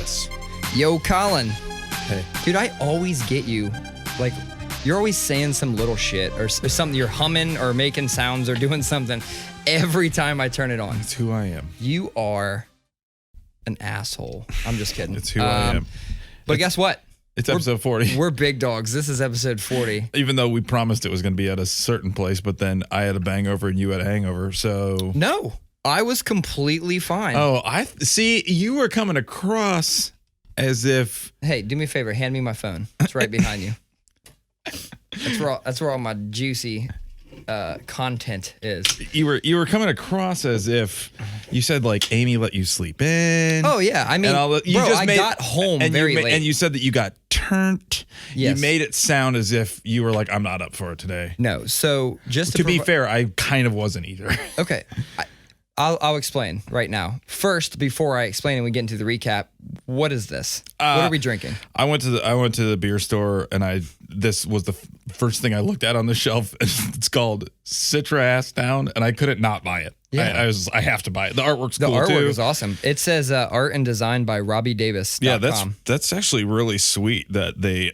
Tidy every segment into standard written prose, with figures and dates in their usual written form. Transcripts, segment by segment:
Yes. Yo, Collin. Hey. Dude, I always get you. Like, you're always saying some little shit or something. You're humming or making sounds or doing something every time I turn it on. That's who I am. You are an asshole. I'm just kidding. It's who I am. But guess what? It's episode 40. We're big dogs. This is episode 40. Even though we promised it was going to be at a certain place, but then I had a bangover and you had a hangover, so... No, I was completely fine. Oh, I see. You were coming across as if... Hey, do me a favor. Hand me my phone. It's right behind you. That's where all my juicy content is. You were coming across as if you said like Amy let you sleep in. Oh yeah, I mean, I got home very late, and you said that you got turned. Yes. You made it sound as if you were like, I'm not up for it today. No, so just to be fair, I kind of wasn't either. Okay, I'll explain right now. First, before I explain and we get into the recap, what is this? What are we drinking? I went to the beer store and this was the first thing I looked at on the shelf. It's called Citra Ass Down, and I couldn't not buy it. Yeah. I have to buy it. The artwork's cool too. The artwork too. is awesome. It says art and design by RobbieDavis.com. Yeah, that's actually really sweet that they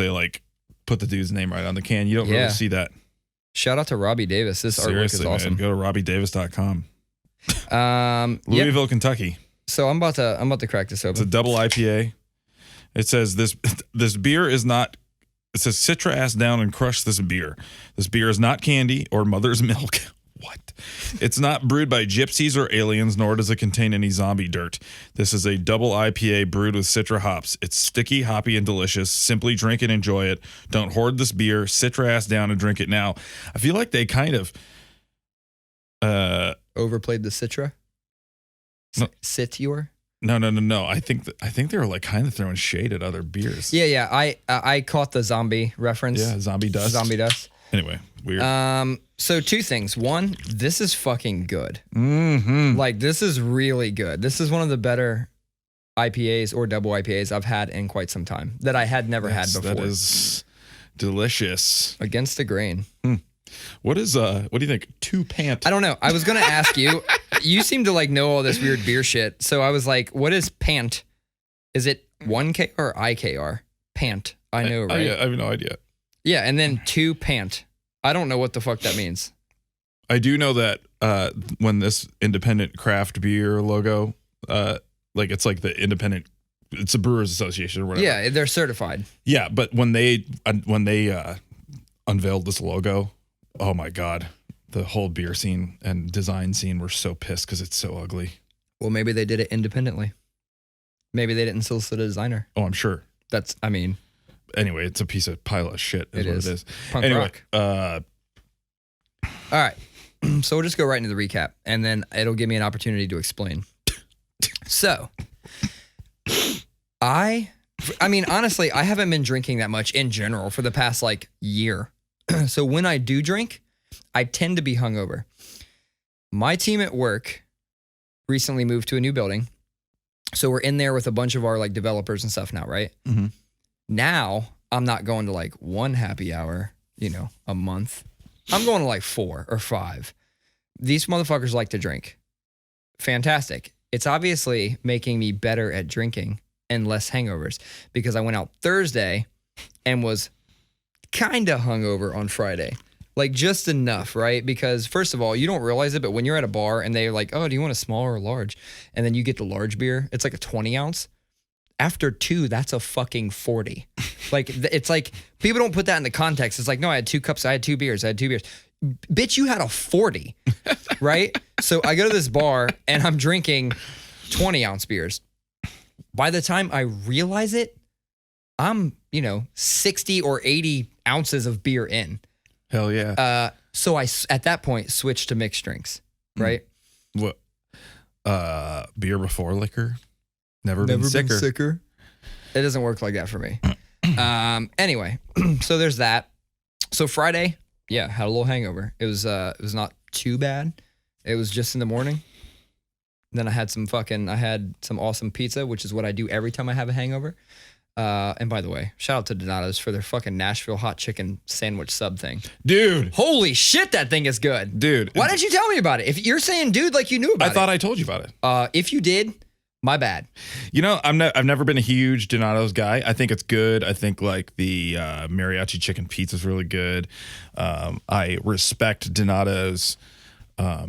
like put the dude's name right on the can. You don't really see that. Shout out to Robbie Davis. This artwork is awesome. Man, go to RobbieDavis.com. Louisville, Kentucky. So I'm about to crack this open. It's a double IPA. It says this beer is not. It says Citra Ass Down and crush this beer. This beer is not candy or mother's milk. What? It's not brewed by gypsies or aliens, nor does it contain any zombie dirt. This is a double IPA brewed with Citra hops. It's sticky, hoppy, and delicious. Simply drink and enjoy it. Don't hoard this beer. Citra Ass Down and drink it now. I feel like they kind of overplayed the Citra. Citur. No. I think they were like kind of throwing shade at other beers. Yeah. I caught the zombie reference. Yeah, zombie dust. Zombie dust. Anyway, weird. So two things. One, this is fucking good. Mm-hmm. Like, this is really good. This is one of the better IPAs or double IPAs I've had in quite some time that I had never had before. That is delicious. Against the grain. What do you think? Two pant? I don't know. I was going to ask you. You seem to like know all this weird beer shit. So I was like, what is pant? Is it 1K or IKR? Pant. I know, right? I have no idea. Yeah, and then two pant. I don't know what the fuck that means. I do know that when this independent craft beer logo, like it's like the independent, it's a Brewers Association or whatever. Yeah, they're certified. Yeah, but when they unveiled this logo, oh my God, the whole beer scene and design scene were so pissed because it's so ugly. Well, maybe they did it independently. Maybe they didn't solicit a designer. Oh, I'm sure. Anyway, it's a pile of shit. What it is. Punk rock. All right. So we'll just go right into the recap, and then it'll give me an opportunity to explain. So, I mean, honestly, I haven't been drinking that much in general for the past like year. So when I do drink, I tend to be hungover. My team at work recently moved to a new building. So we're in there with a bunch of our like developers and stuff now, right? Mm-hmm. Now I'm not going to like one happy hour, a month. I'm going to like 4 or 5. These motherfuckers like to drink. Fantastic. It's obviously making me better at drinking and less hangovers because I went out Thursday and was kind of hungover on Friday. Like just enough, right? Because first of all, you don't realize it, but when you're at a bar and they're like, oh, do you want a small or a large? And then you get the large beer. It's like a 20 ounce. After 2, that's a fucking 40. Like, it's like, people don't put that in the context. It's like, no, I had 2 cups. I had 2 beers. Bitch, you had a 40, right? So I go to this bar and I'm drinking 20 ounce beers. By the time I realize it, I'm, 60 or 80 ounces of beer in. Hell yeah. So I, at that point, switched to mixed drinks, right? What? Beer before liquor? Never been sicker. It doesn't work like that for me. Anyway, so there's that. So Friday, yeah, had a little hangover. It was not too bad. It was just in the morning. Then I had some awesome pizza, which is what I do every time I have a hangover. And by the way, shout out to Donato's for their fucking Nashville hot chicken sandwich sub thing. Dude. Holy shit, that thing is good. Dude. Why didn't you tell me about it? If you're saying dude like you knew about it. I thought I told you about it. If you did, My bad. I've never been a huge Donato's guy. I think it's good. I think like the mariachi chicken pizza is really good. I respect Donato's that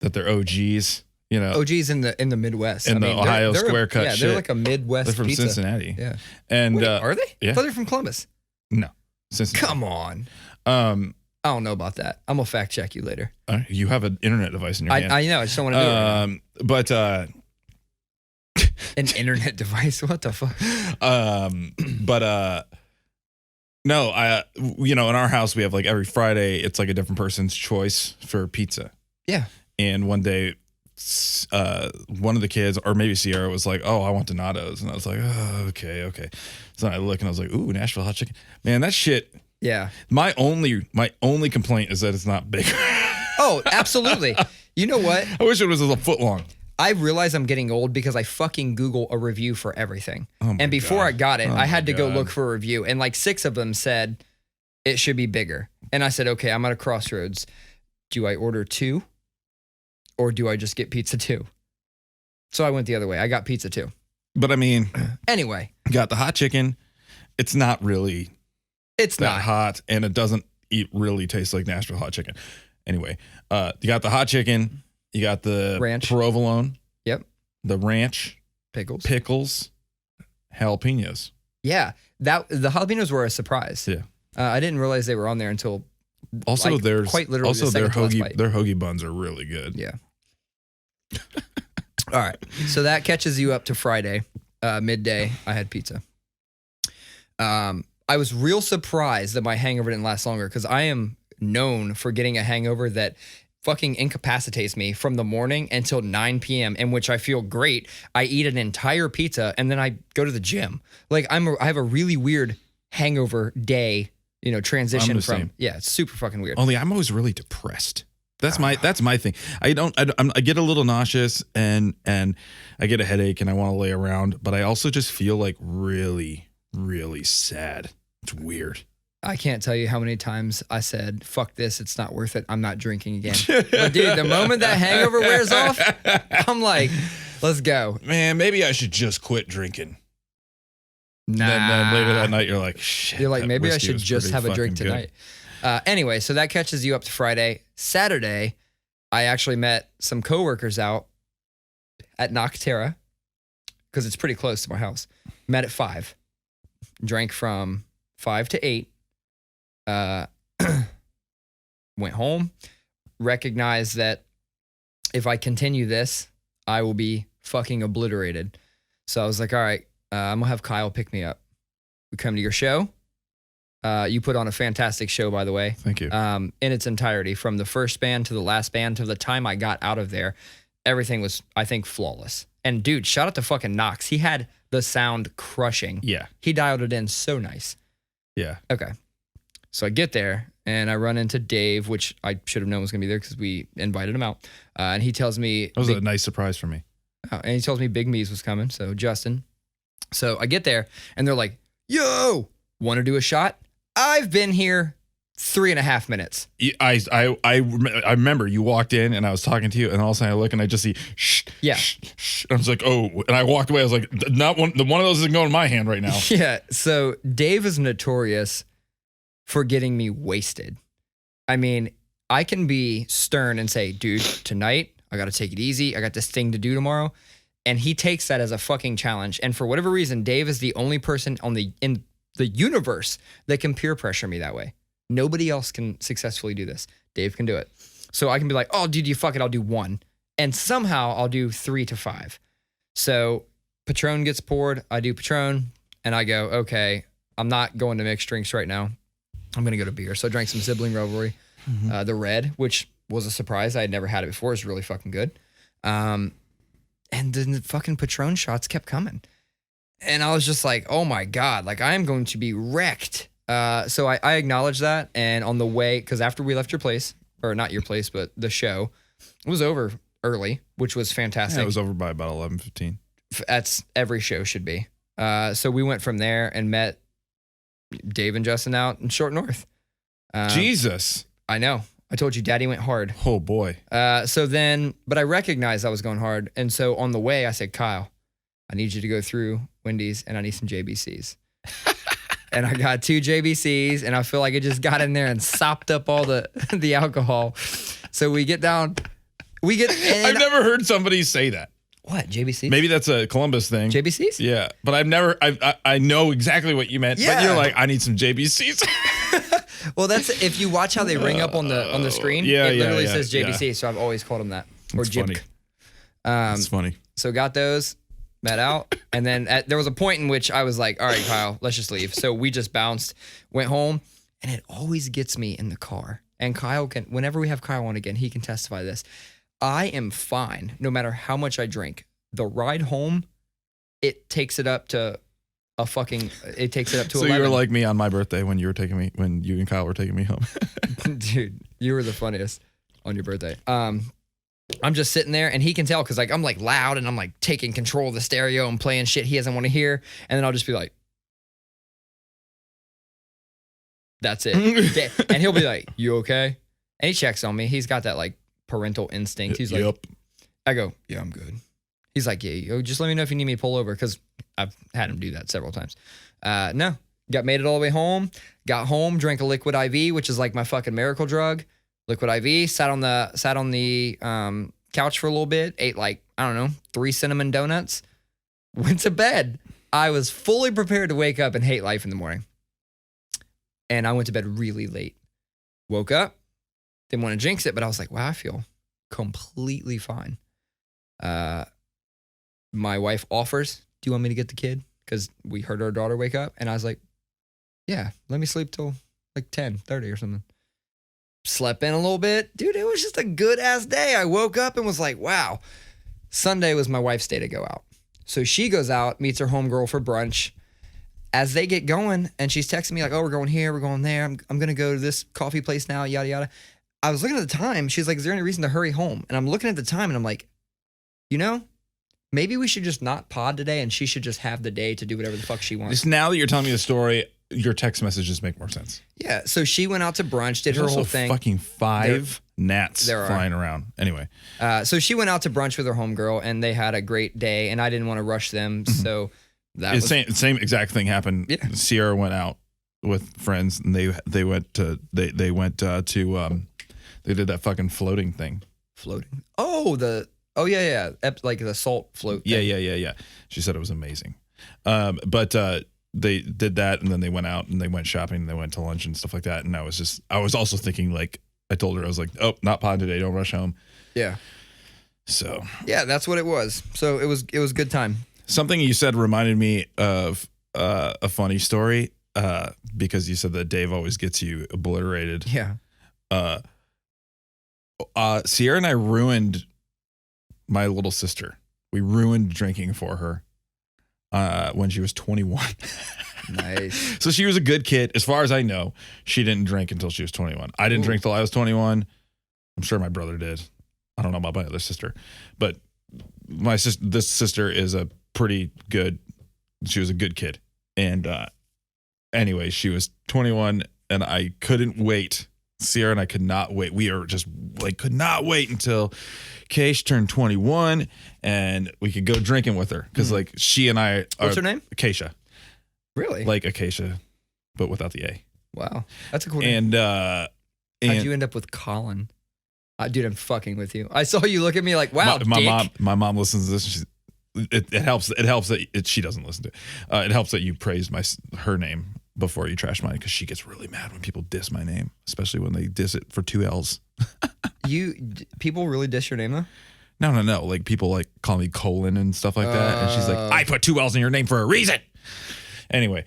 they're OGs. OGs in the Midwest. In the Ohio square cut shit. They're like a Midwest They're from pizza. Cincinnati. Yeah. And wait, are they? Yeah. I thought they're from Columbus. No. Cincinnati. Come on. I don't know about that. I'm gonna fact check you later. You have an internet device in your hand. I know. I just don't want to do it. Right but an internet device. What the fuck? No, in our house we have like every Friday it's like a different person's choice for pizza. Yeah. And one day one of the kids, or maybe Sierra, was like, "Oh, I want Donato's," and I was like, "Oh, okay." So I look and I was like, "Ooh, Nashville hot chicken, man, that shit." Yeah. My only complaint is that it's not bigger. Oh, absolutely. You know what? I wish it was a foot long. I realize I'm getting old because I fucking Google a review for everything. And before I got it, I had to go look for a review. And like 6 of them said it should be bigger. And I said, okay, I'm at a crossroads. Do I order 2 or do I just get pizza 2? So I went the other way. I got pizza 2. But I mean, anyway, got the hot chicken. It's not really that hot, and it doesn't really taste like Nashville hot chicken. Anyway, you got the hot chicken. You got the ranch, provolone. Yep. The ranch, pickles, jalapenos. Yeah, the jalapenos were a surprise. Yeah, I didn't realize they were on there until also there's quite literally also their hoagie buns are really good. Yeah. All right, so that catches you up to Friday midday. I had pizza. I was real surprised that my hangover didn't last longer because I am known for getting a hangover that fucking incapacitates me from the morning until 9 p.m. in which I feel great. I eat an entire pizza and then I go to the gym. Like I have a really weird hangover day, transition from. Same. Yeah, it's super fucking weird. Only I'm always really depressed. That's my thing. I get a little nauseous and I get a headache and I want to lay around, but I also just feel like really, really sad. It's weird. I can't tell you how many times I said, fuck this, it's not worth it. I'm not drinking again. But dude, the moment that hangover wears off, I'm like, let's go. Man, maybe I should just quit drinking. Nah. And then later that night, you're like, shit. You're like, maybe I should just have a drink tonight. Anyway, so that catches you up to Friday. Saturday, I actually met some coworkers out at Noctera because it's pretty close to my house. Met at 5. Drank from 5 to 8. Went home, recognized that if I continue this, I will be fucking obliterated. So I was like, all right, I'm gonna have Kyle pick me up. We come to your show. You put on a fantastic show, by the way. Thank you. In its entirety, from the first band to the last band to the time I got out of there, everything was, I think, flawless. And dude, shout out to fucking Knox. He had the sound crushing. Yeah. He dialed it in so nice. Yeah. Okay. So I get there and I run into Dave, which I should have known was going to be there because we invited him out. And he tells me... That was a nice surprise for me. And he tells me Big Me's was coming. So Justin. So I get there and they're like, yo, want to do a shot? I've been here 3.5 minutes. I remember you walked in and I was talking to you and all of a sudden I look and I just see shh. Yeah. Shh, shh. And I was like, oh, and I walked away. I was like, not one. One of those isn't going in my hand right now. Yeah. So Dave is notorious for getting me wasted. I mean, I can be stern and say, dude, tonight I got to take it easy. I got this thing to do tomorrow. And he takes that as a fucking challenge. And for whatever reason, Dave is the only person in the universe that can peer pressure me that way. Nobody else can successfully do this. Dave can do it. So I can be like, oh, dude, you fuck it. I'll do 1. And somehow I'll do 3 to 5. So Patron gets poured. I do Patron. And I go, okay, I'm not going to mixed drinks right now. I'm going to go to beer. So I drank some Sibling Revelry, the red, which was a surprise. I had never had it before. It's really fucking good. And then the fucking Patron shots kept coming. And I was just like, oh my God, like I am going to be wrecked. So I acknowledged that. And on the way, because after we left your place, or not your place, but the show, it was over early, which was fantastic. Yeah, it was over by about 11:15. That's every show should be. So we went from there and met Dave and Justin out in Short North. Jesus. I know. I told you Daddy went hard. Oh boy. But I recognized I was going hard. And so on the way, I said, Kyle, I need you to go through Wendy's and I need some JBCs. And I got 2 JBCs and I feel like it just got in there and sopped up all the alcohol. So we get down. I've never heard somebody say that. What, JBCs? Maybe that's a Columbus thing. JBCs? Yeah, but I know exactly what you meant. Yeah. But you're like, I need some JBCs. Well, that's if you watch how they ring up on the screen. Yeah, it literally says JBC, so I've always called them that. Or It's JIP. funny. It's funny. So got those, met out, and then there was a point in which I was like, all right, Kyle, let's just leave. So we just bounced, went home, and it always gets me in the car. And Kyle can, whenever we have Kyle on again, he can testify to this. I am fine no matter how much I drink. The ride home, it takes it up to it takes it up to 11. So you were like me on my birthday when you and Kyle were taking me home. Dude, you were the funniest on your birthday. I'm just sitting there and he can tell because like I'm like loud and I'm like taking control of the stereo and playing shit he doesn't want to hear. And then I'll just be like, that's it. And he'll be like, you okay? And he checks on me. He's got that like parental instinct. He's like, yep. I go, yeah, I'm good. He's like, yeah, just let me know if you need me to pull over because I've had him do that several times. No, made it all the way home. Got home, drank a liquid IV, which is like my fucking miracle drug. Liquid IV. Sat on the couch for a little bit. Ate like 3 cinnamon donuts. Went to bed. I was fully prepared to wake up and hate life in the morning. And I went to bed really late. Woke up. Didn't want to jinx it, but I was like, wow, I feel completely fine. My wife offers, do you want me to get the kid? Because we heard our daughter wake up. And I was like, yeah, let me sleep till like 10:30 or something. Slept in a little bit. Dude, it was just a good ass day. I woke up and was like, wow. Sunday was my wife's day to go out. So she goes out, meets her homegirl for brunch. As they get going, and she's texting me like, oh, we're going here, we're going there. I'm going to go to this coffee place now, yada, yada. I was looking at the time. She's like, is there any reason to hurry home? And I'm looking at the time and I'm like, maybe we should just not pod today and she should just have the day to do whatever the fuck she wants. Just now that you're telling me the story, your text messages make more sense. Yeah. So she went out to brunch, did There's her whole thing. Fucking 5 gnats there are. flying around. Anyway. So she went out to brunch with her homegirl and they had a great day and I didn't want to rush them. So that was same exact thing happened. Yeah. Sierra went out with friends and they did that fucking floating thing. Floating. Oh yeah. Like the salt float thing. Yeah. She said it was amazing. But they did that and then they went out and they went shopping and they went to lunch and stuff like that. And I was also thinking like, I told her, I was like, oh, not pod today. Don't rush home. Yeah. So. Yeah, that's what it was. So it was a good time. Something you said reminded me of a funny story because you said that Dave always gets you obliterated. Yeah. Sierra and I ruined my little sister. We ruined drinking for her when she was 21. Nice. So she was a good kid. As far as I know, she didn't drink until she was 21. I didn't drink till I was 21. I'm sure my brother did. I don't know about my other sister. But this sister is a pretty good, she was a good kid. And anyway, she was 21 and I couldn't wait. Sierra and I could not wait. We are just like, could not wait until Keish turned 21 and we could go drinking with her. Cause like she and I What's her name? Keisha. Really? Like Acacia, but without the A. Wow. That's a cool name. And how'd you end up with Collin? Dude, I'm fucking with you. I saw you look at me like, wow, my mom listens to this. It helps. It helps that she doesn't listen to it. It helps that you praised her name before you trash mine because she gets really mad when people diss my name, especially when they diss it for 2 L's. People really diss your name though? No. Like people like call me Collin and stuff like that. And she's like, I put 2 L's in your name for a reason. Anyway,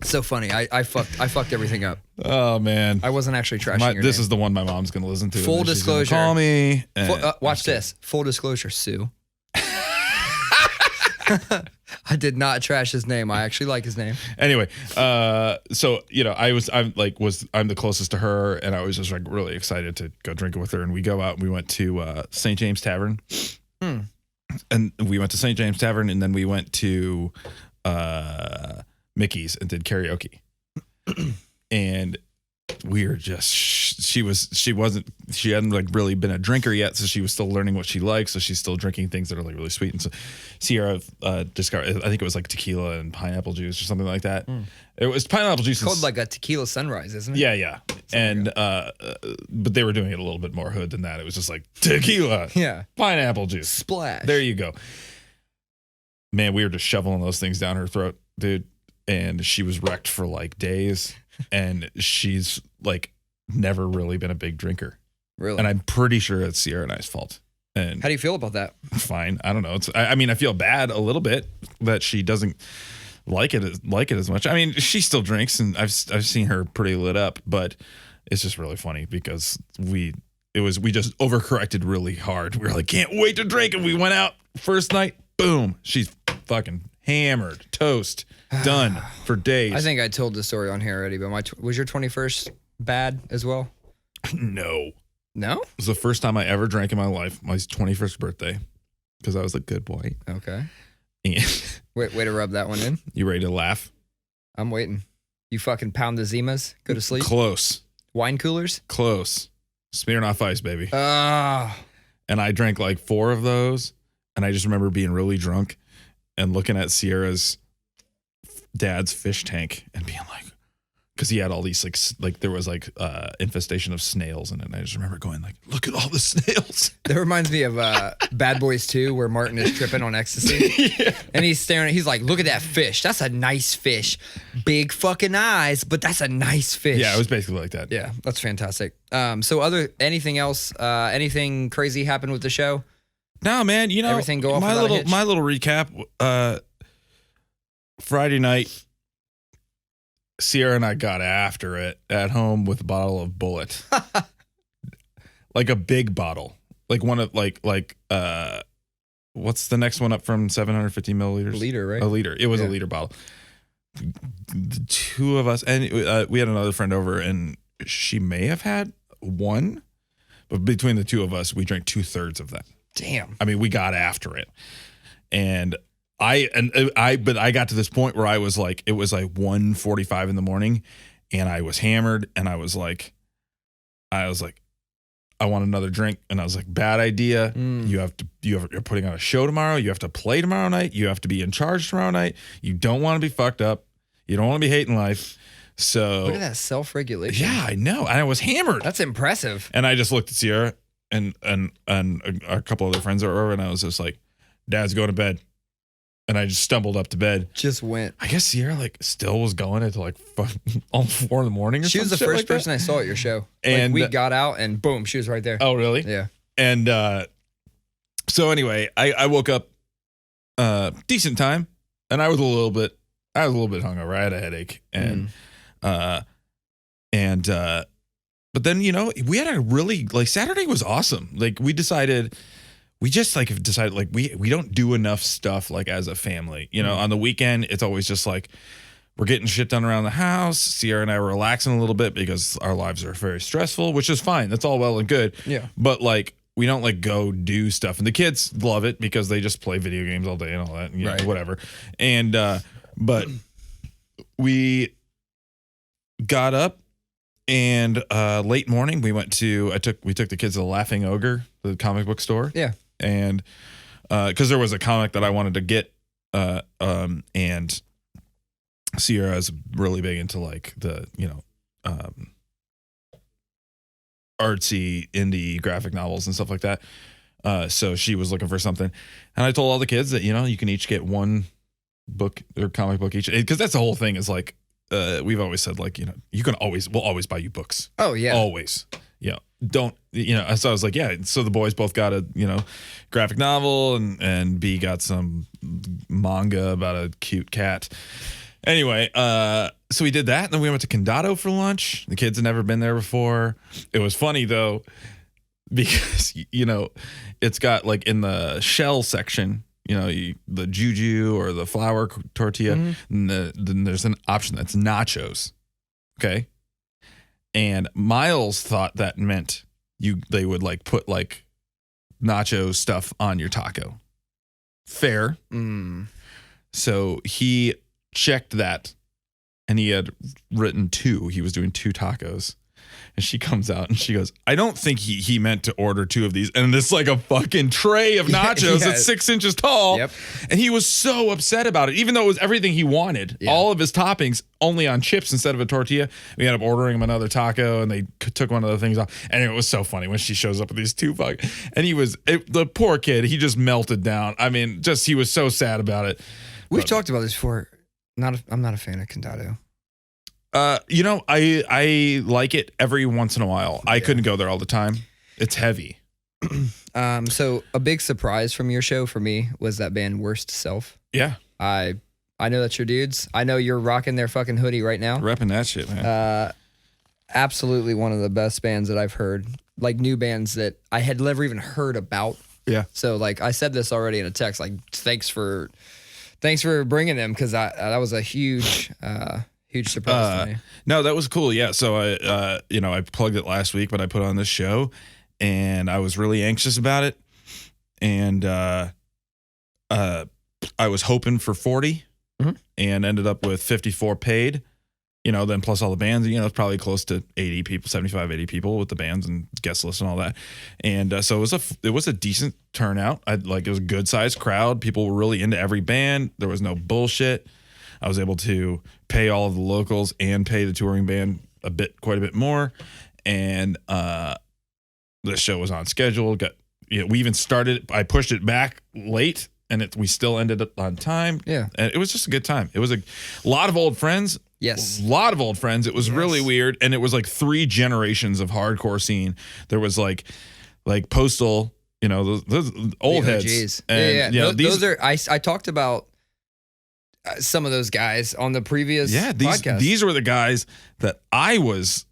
so funny. I fucked everything up. Oh man, I wasn't actually trashing your this name. is the one my mom's gonna listen to. Full disclosure. Call me. Watch this. Full disclosure, Sue. I did not trash his name. I actually like his name. Anyway, so I'm the closest to her, and I was just like really excited to go drinking with her. And we go out and we went to St. James Tavern. And we went to St. James Tavern, and then we went to Mickey's and did karaoke. And we were just, she hadn't like really been a drinker yet. So she was still learning what she likes. So she's still drinking things that are like really sweet. And so Sierra discovered, I think it was like tequila and pineapple juice or something like that. It was pineapple juice. It's called like a tequila sunrise, isn't it? Yeah. And, but they were doing it a little bit more hood than that. It was just like tequila. Yeah. Pineapple juice. Splash. There you go. Man, we were just shoveling those things down her throat, dude. And she was wrecked for like days. And she's like never really been a big drinker. Really? And I'm pretty sure it's Sierra and I's fault. And how do you feel about that? Fine. I don't know. I mean, I feel bad a little bit that she doesn't like it as much. I mean, she still drinks, and I've seen her pretty lit up, but it's just really funny because we just overcorrected really hard. We were like, can't wait to drink, and we went out first night. Boom, she's fucking hammered, toast, done for days. I think I told the story on here already, but was your 21st bad as well? No. No? It was the first time I ever drank in my life, my 21st birthday, because I was a good boy. Okay. And way to rub that one in. You ready to laugh? I'm waiting. You fucking pound the Zimas, go to sleep? Close. Wine coolers? Close. Smirnoff Ice, baby. Ah. And I drank like 4 of those, and I just remember being really drunk and looking at Sierra's dad's fish tank and being like, because he had all these like there was like infestation of snails in it. And I just remember going like, look at all the snails. That reminds me of Bad Boys 2, where Martin is tripping on ecstasy. Yeah. And he's staring, he's like, look at that fish. That's a nice fish. Big fucking eyes, but that's a nice fish. Yeah, it was basically like that. Yeah, that's fantastic. So anything else, anything crazy happened with the show? No, man, you know, everything go off my little recap, Friday night, Sierra and I got after it at home with a bottle of Bullet. Like a big bottle. Like one of what's the next one up from 750 milliliters? A liter, right? A liter. It was a liter bottle. The two of us, and we had another friend over, and she may have had one, but between the two of us, we drank 2/3 of that. Damn. I mean, we got after it. And I got to this point where I was like, it was like 1:45 in the morning, and I was hammered, and I was like, I want another drink, and I was like, bad idea. You're putting on a show tomorrow. You have to play tomorrow night. You have to be in charge tomorrow night. You don't want to be fucked up. You don't want to be hating life. So look at that self-regulation. Yeah, I know. And I was hammered. That's impressive. And I just looked at Sierra and a couple other friends are over, and I was just like, Dad's going to bed. And I just stumbled up to bed. Just went. I guess Sierra like still was going until like almost 4 in the morning or something. She was the first person I saw at your show. And we got out and boom, she was right there. Oh, really? Yeah. And so anyway, I woke up decent time, and I was a little bit hungover. I had a headache, and but then, you know, we had a really like Saturday was awesome. Like we decided we don't do enough stuff like as a family. You know, on the weekend, it's always just like we're getting shit done around the house. Sierra and I were relaxing a little bit because our lives are very stressful, which is fine. That's all well and good. Yeah. But like we don't like go do stuff. And the kids love it because they just play video games all day and all that, and, you know, whatever. And but we got up, and late morning we took the kids to the Laughing Ogre, the comic book store. Yeah. And because there was a comic that I wanted to get, and Sierra is really big into like the, you know, artsy indie graphic novels and stuff like that. So she was looking for something, and I told all the kids that, you know, you can each get one book or comic book each, because that's the whole thing is like, we've always said, like, you know, we'll always buy you books. Oh yeah. Always. Yeah. Don't, you know, so I was like, yeah. So the boys both got a, you know, graphic novel, and B got some manga about a cute cat. Anyway, so we did that, and then we went to Condado for lunch. The kids had never been there before. It was funny though, because, you know, it's got like in the shell section, you know, the juju or the flour tortilla, and then there's an option that's nachos. Okay. And Miles thought that meant they would like put like nacho stuff on your taco. Fair. So he checked that and he had written 2. He was doing 2 tacos. And she comes out and she goes, I don't think he meant to order 2 of these. And it's like a fucking tray of nachos that's 6 inches tall. Yep. And he was so upset about it, even though it was everything he wanted. Yeah. All of his toppings only on chips instead of a tortilla. We ended up ordering him another taco and they took one of the things off. And it was so funny when she shows up with these 2 fucking. And the poor kid, he just melted down. I mean, he was so sad about it. We've talked about this before. I'm not a fan of Condado. I like it every once in a while. I couldn't go there all the time. It's heavy. So a big surprise from your show for me was that band Worst Self. Yeah. I know that's your dudes. I know you're rocking their fucking hoodie right now. Repping that shit, man. Absolutely one of the best bands that I've heard. Like new bands that I had never even heard about. Yeah. So like I said this already in a text, like thanks for bringing them, because that was a huge surprise to me. No, that was cool. Yeah. So I plugged it last week, but I put on this show and I was really anxious about it. And I was hoping for 40 and ended up with 54 paid, then plus all the bands, it's probably close to 80 people, 75, 80 people with the bands and guest lists and all that. And so it was a decent turnout. It was a good sized crowd. People were really into every band. There was no bullshit. I was able to pay all of the locals and pay the touring band quite a bit more. And the show was on schedule. We even started, I pushed it back late and we still ended up on time. Yeah. And it was just a good time. It was a lot of old friends. Yes. A lot of old friends. It was really weird. And it was like 3 generations of hardcore scene. There was like Postal, those old heads. And, those are, I talked about some of those guys on the previous podcast. These were the guys that I was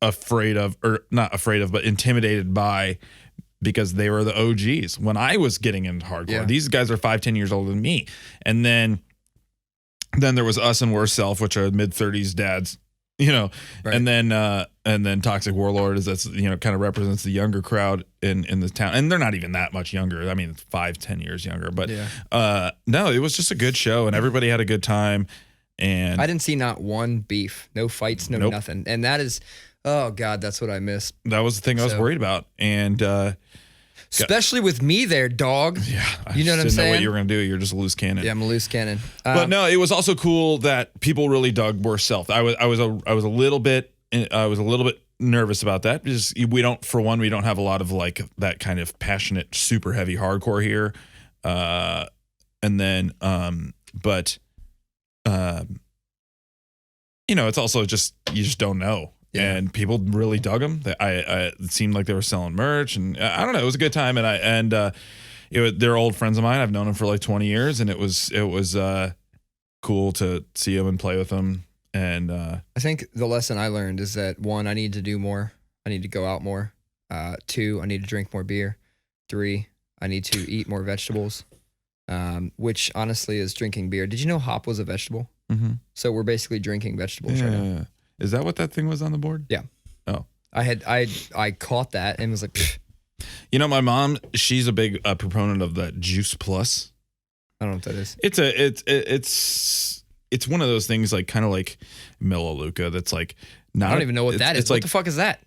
afraid of, or not afraid of, but intimidated by, because they were the OGs when I was getting into hardcore. Yeah. These guys are 5-10 years older than me. And then there was us and Worst Self, which are mid-30s dads, right. And then Toxic Warlord that's kind of represents the younger crowd in the town, and they're not even that much younger. I mean, 5-10 years younger, but no, it was just a good show, and everybody had a good time. And I didn't see not one beef, no fights, nothing, and that is, oh God, that's what I missed. That was the thing I was worried about, and especially with me there, dog. Yeah, you know what I'm saying? Didn't know what you were gonna do. You're just a loose cannon. Yeah, I'm a loose cannon. But no, it was also cool that people really dug Worst Self. I was a little bit nervous about that, because we don't have a lot of like that kind of passionate, super heavy hardcore here. And then it's also just, you just don't know. Yeah. And people really dug them. It seemed like they were selling merch, and I don't know. It was a good time, they're old friends of mine. I've known them for like 20 years, and it was cool to see them and play with them. And I think the lesson I learned is that 1, I need to do more. I need to go out more. 2, I need to drink more beer. 3, I need to eat more vegetables, which honestly is drinking beer. Did you know hop was a vegetable? Mm-hmm. So we're basically drinking vegetables right now. Yeah. Is that what that thing was on the board? Yeah. Oh. I caught that and was like, pfft. My mom, she's a big proponent of that Juice Plus. I don't know what that is. It's one of those things, like kind of like Melaleuca, that's like not. I don't even know what that is. What the fuck is that?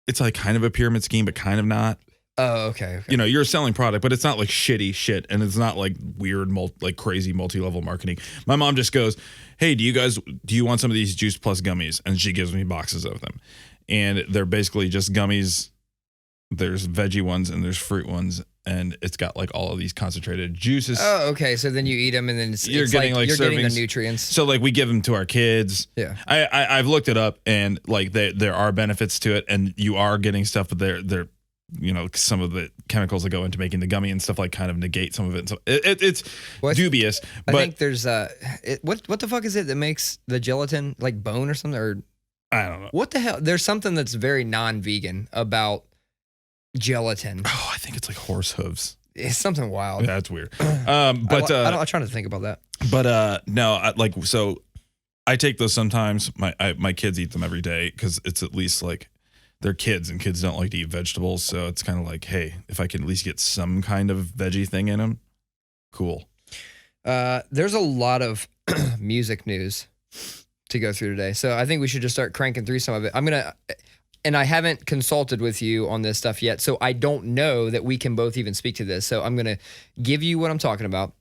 It's like kind of a pyramid scheme, but kind of not. Oh, okay. You're a selling product, but it's not like shitty shit, and it's not like weird, crazy multi-level marketing. My mom just goes, "Hey, do you want some of these Juice Plus gummies?" And she gives me boxes of them, and they're basically just gummies. There's veggie ones and there's fruit ones, and it's got like all of these concentrated juices. Oh, okay. So then you eat them, and then you're getting the nutrients. So like we give them to our kids. Yeah. I've looked it up, and like there are benefits to it, and you are getting stuff, but they're some of the chemicals that go into making the gummy and stuff like kind of negate some of it. So it's dubious. I think there's what the fuck is it that makes the gelatin like bone or something, or I don't know. What the hell? There's something that's very non-vegan about gelatin. Oh, I think it's like horse hooves. It's something wild. That's weird. I'm trying to think about that. But no, so I take those sometimes. My kids eat them every day, because it's at least like they're kids, and kids don't like to eat vegetables. So it's kind of like, hey, if I can at least get some kind of veggie thing in them, cool. There's a lot of music news to go through today. So I think we should just start cranking through some of it. And I haven't consulted with you on this stuff yet, so I don't know that we can both even speak to this. So I'm going to give you what I'm talking about.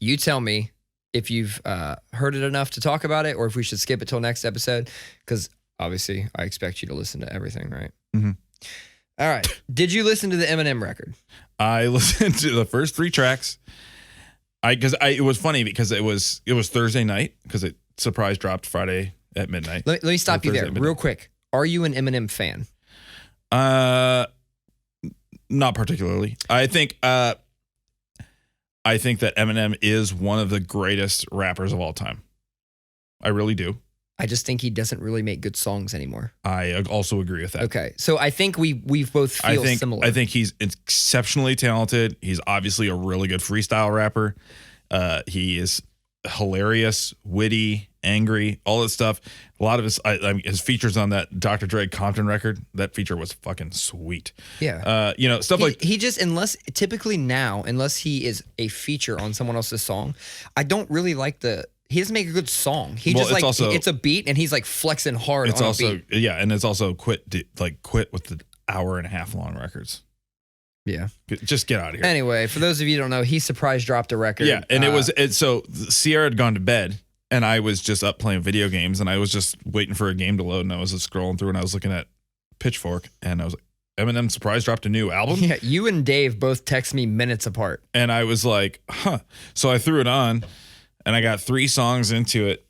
You tell me if you've heard it enough to talk about it, or if we should skip it till next episode, because obviously I expect you to listen to everything, right? Mm-hmm. All right. Did you listen to the Eminem record? I listened to the first 3 tracks. It was funny because it was Thursday night, because it surprise dropped Friday at midnight. Let me stop you there real quick. Are you an Eminem fan? Not particularly. I think that Eminem is one of the greatest rappers of all time. I really do. I just think he doesn't really make good songs anymore. I also agree with that. Okay, so I think we both feel similar. I think he's exceptionally talented. He's obviously a really good freestyle rapper. He is hilarious, witty, angry, all that stuff. A lot of his features on that Dr. Dre Compton record, that feature was fucking sweet. Yeah. Stuff he just, unless he is a feature on someone else's song, I don't really like he doesn't make a good song. It's a beat and he's like flexing hard on a beat. Yeah, and it's also quit with the hour-and-a-half long records. Yeah. Just get out of here. Anyway, for those of you who don't know, he surprise dropped a record. Yeah, and so Sierra had gone to bed, and I was just up playing video games, and I was just waiting for a game to load, and I was just scrolling through, and I was looking at Pitchfork, and I was like, Eminem surprise dropped a new album? Yeah, you and Dave both text me minutes apart. And I was like, huh. So I threw it on, and I got 3 songs into it,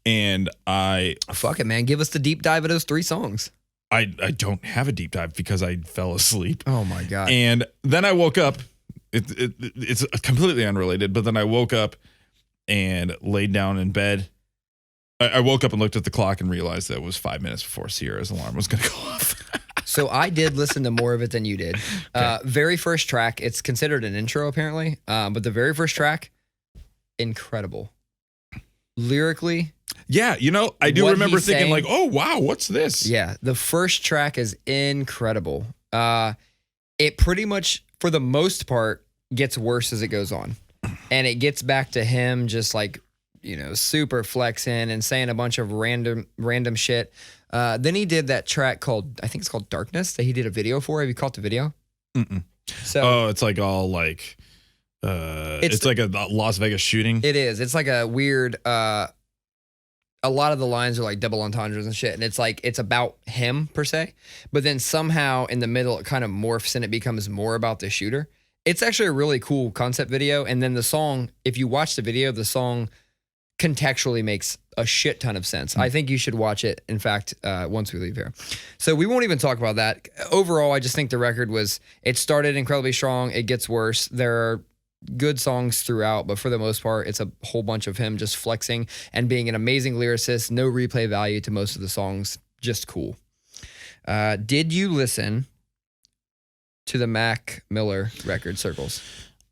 and fuck it, man. Give us the deep dive of those 3 songs. I don't have a deep dive because I fell asleep. Oh my God. And then I woke up. It's completely unrelated, but then I woke up and laid down in bed. I woke up and looked at the clock and realized that it was 5 minutes before Sierra's alarm was going to go off. So I did listen to more of it than you did. Okay. Very first track, it's considered an intro apparently, but the very first track, incredible. Lyrically. Yeah, I do remember thinking like, oh, wow, what's this? Yeah, the first track is incredible. It pretty much, for the most part, gets worse as it goes on. And it gets back to him just like, super flexing and saying a bunch of random shit. Then he did that track called, I think it's called Darkness, that he did a video for. Have you caught the video? Mm-mm. So, it's like all like, it's like a Las Vegas shooting. It is. It's like a weird, a lot of the lines are like double entendres and shit. And it's like, it's about him per se. But then somehow in the middle, it kind of morphs and it becomes more about the shooter. It's actually a really cool concept video. And then the song, if you watch the video, the song contextually makes a shit ton of sense. I think you should watch it, in fact, once we leave here. So we won't even talk about that. Overall, I just think the record it started incredibly strong. It gets worse. There are good songs throughout, but for the most part, it's a whole bunch of him just flexing and being an amazing lyricist. No replay value to most of the songs. Just cool. Did you listen to the Mac Miller record, Circles?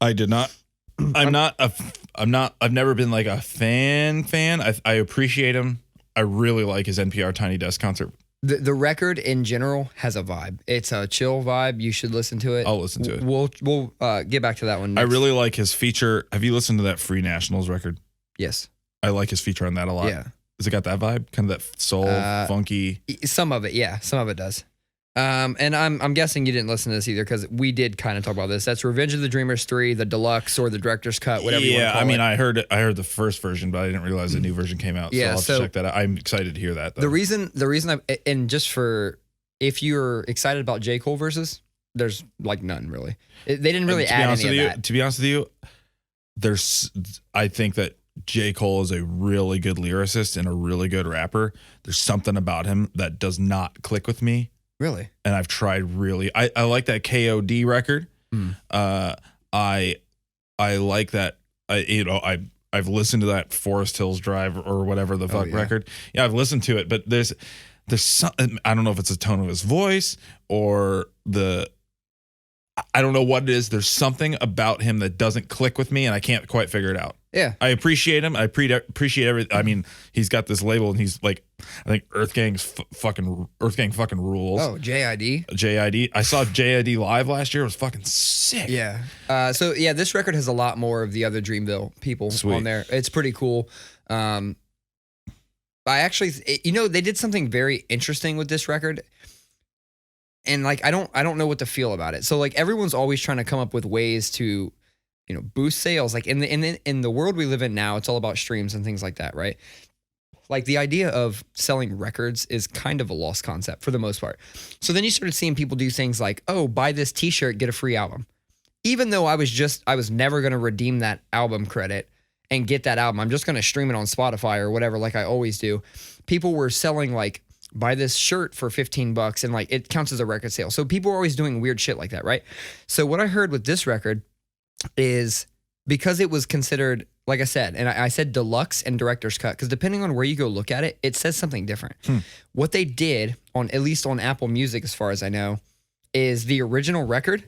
I did not. I've never been like a fan. I appreciate him. I really like his NPR Tiny Desk concert. The record in general has a vibe. It's a chill vibe. You should listen to it. I'll listen to it. We'll get back to that one next. I really like his feature. Have you listened to that Free Nationals record? Yes. I like his feature on that a lot. Yeah. Has it got that vibe? Kind of that soul, funky? Some of it, yeah. Some of it does. And I'm guessing you didn't listen to this either because we did kind of talk about this. That's Revenge of the Dreamers 3, the deluxe or the director's cut, whatever you want to call it. Yeah, I heard the first version, but I didn't realize the new version came out. So I'll have to check that out. I'm excited to hear that, though. The reason and just for, if you're excited about J. Cole verses, there's like none really. They didn't really add any of that. To be honest with you, I think that J. Cole is a really good lyricist and a really good rapper. There's something about him that does not click with me. Really? And I've tried really. I like that KOD record. I like that. I've listened to that Forest Hills Drive or whatever the fuck record. Yeah, I've listened to it, but there's something. I don't know if it's the tone of his voice or I don't know what it is. There's something about him that doesn't click with me, and I can't quite figure it out. Yeah, I appreciate him. I appreciate everything. I mean, he's got this label, and he's like, I think Earth Gang fucking rules. Oh, JID. I saw JID live last year. It was fucking sick. Yeah. So yeah, this record has a lot more of the other Dreamville people on there. It's pretty cool. I actually, they did something very interesting with this record. And like, I don't know what to feel about it. So like everyone's always trying to come up with ways to, boost sales. Like in the world we live in now, it's all about streams and things like that, right? Like the idea of selling records is kind of a lost concept for the most part. So then you started seeing people do things like, oh, buy this t-shirt, get a free album. Even though I was never going to redeem that album credit and get that album. I'm just going to stream it on Spotify or whatever, like I always do. People were selling like, buy this shirt for $15 and like it counts as a record sale. So people were always doing weird shit like that, right? So what I heard with this record is because it was considered, like I said, and I said deluxe and director's cut, because depending on where you go look at it, it says something different. What they did at least on Apple Music, as far as I know, is the original record,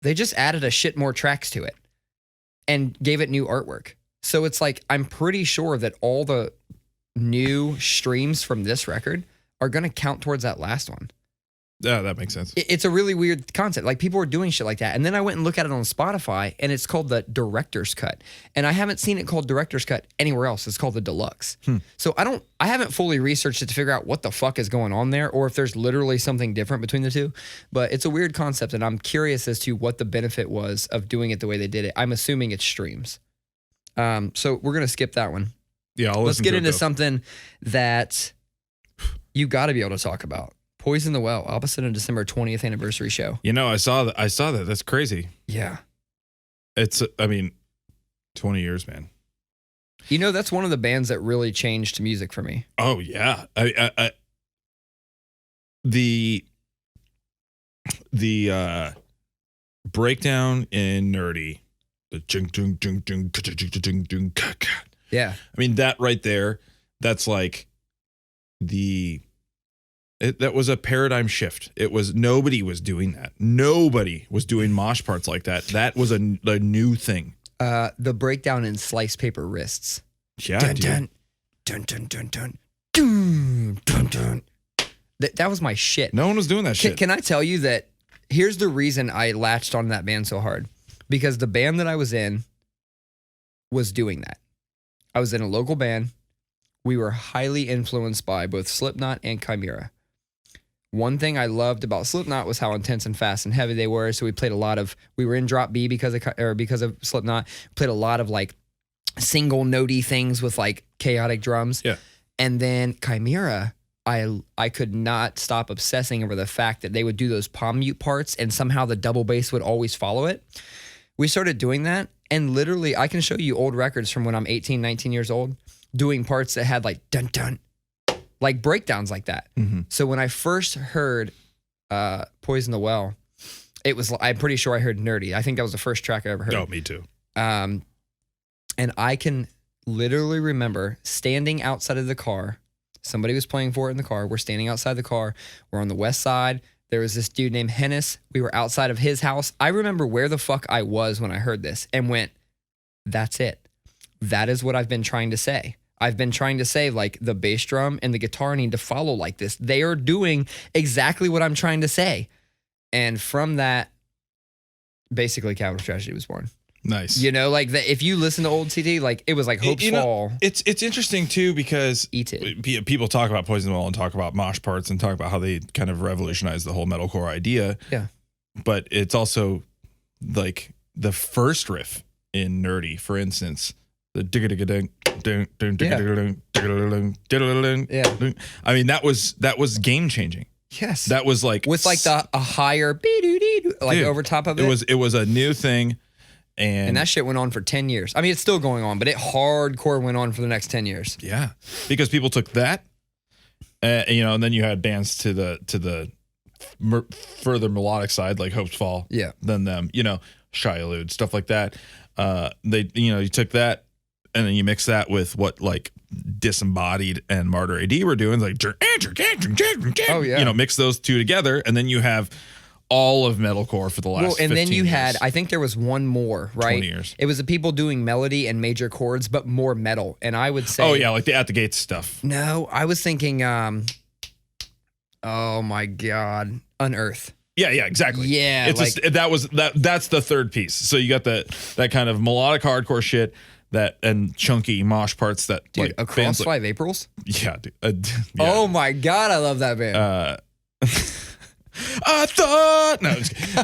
they just added a shit more tracks to it and gave it new artwork. So it's like, I'm pretty sure that all the new streams from this record are going to count towards that last one. Yeah, that makes sense. It's a really weird concept. Like people are doing shit like that. And then I went and looked at it on Spotify and it's called the director's cut. And I haven't seen it called director's cut anywhere else. It's called the deluxe. So I haven't fully researched it to figure out what the fuck is going on there or if there's literally something different between the two. But it's a weird concept and I'm curious as to what the benefit was of doing it the way they did it. I'm assuming it's streams. So we're going to skip that one. Yeah, let's get into something that you got to be able to talk about. Poison the Well, opposite of December 20th anniversary show. I saw that. That's crazy. Yeah. It's, 20 years, man. That's one of the bands that really changed music for me. Oh, yeah. The breakdown in Nerdy, the yeah. That right there, that's like that was a paradigm shift. It was, nobody was doing that. Nobody was doing mosh parts like that. That was a new thing. The breakdown in Slice Paper Wrists. Yeah, dun, dude. dun, dun, dun, dun, dun, dun, dun, dun. That was my shit. No one was doing that shit. Can I tell you that here's the reason I latched on that band so hard? Because the band that I was in was doing that. I was in a local band. We were highly influenced by both Slipknot and Chimera. One thing I loved about Slipknot was how intense and fast and heavy they were. So we were in drop B because of Slipknot. Played a lot of like single notey things with like chaotic drums. Yeah. And then Chimera, I could not stop obsessing over the fact that they would do those palm mute parts and somehow the double bass would always follow it. We started doing that. And literally I can show you old records from when I'm 18, 19 years old doing parts that had like dun dun, like breakdowns like that. Mm-hmm. So when I first heard Poison the Well, I'm pretty sure I heard Nerdy. I think that was the first track I ever heard. Oh, me too. And I can literally remember standing outside of the car. Somebody was playing for it in the car. We're standing outside the car. We're on the west side. There was this dude named Hennis. We were outside of his house. I remember where the fuck I was when I heard this and went, that's it. That is what I've been trying to say. I've been trying to say, like, the bass drum and the guitar need to follow like this. They are doing exactly what I'm trying to say. And from that, basically Capital Tragedy was born. Nice. If you listen to old CD, like, it was like Hope's Fall. It's interesting, too, because Eat it. People talk about Poison the Well and talk about mosh parts and talk about how they kind of revolutionized the whole metalcore idea. Yeah. But it's also, like, the first riff in Nerdy, for instance, the that was game changing. Yes. That was like with like a higher over top of it. It was a new thing, and that shit went on for 10 years. I mean, it's still going on, but it hardcore went on for the next 10 years. Yeah, because people took that, and then you had bands to the further melodic side like Hope's Fall. Yeah. Than them, Shy Elude, stuff like that. You took that. And then you mix that with what like Disembodied and Martyr AD were doing, like oh yeah, mix those two together, and then you have all of metalcore for the last. Well, and 15 then you years. had, I think there was one more, right? 20 years. It was the people doing melody and major chords, but more metal. And I would say, oh yeah, like the At the Gates stuff. No, I was thinking, oh my god, Unearth. Yeah, exactly. Yeah, it's that's the third piece. So you got that kind of melodic hardcore shit. that and chunky mosh parts that Dude, like Across bands 5 Aprils? yeah, dude, yeah. Oh my God, I love that band. I thought no, just kidding.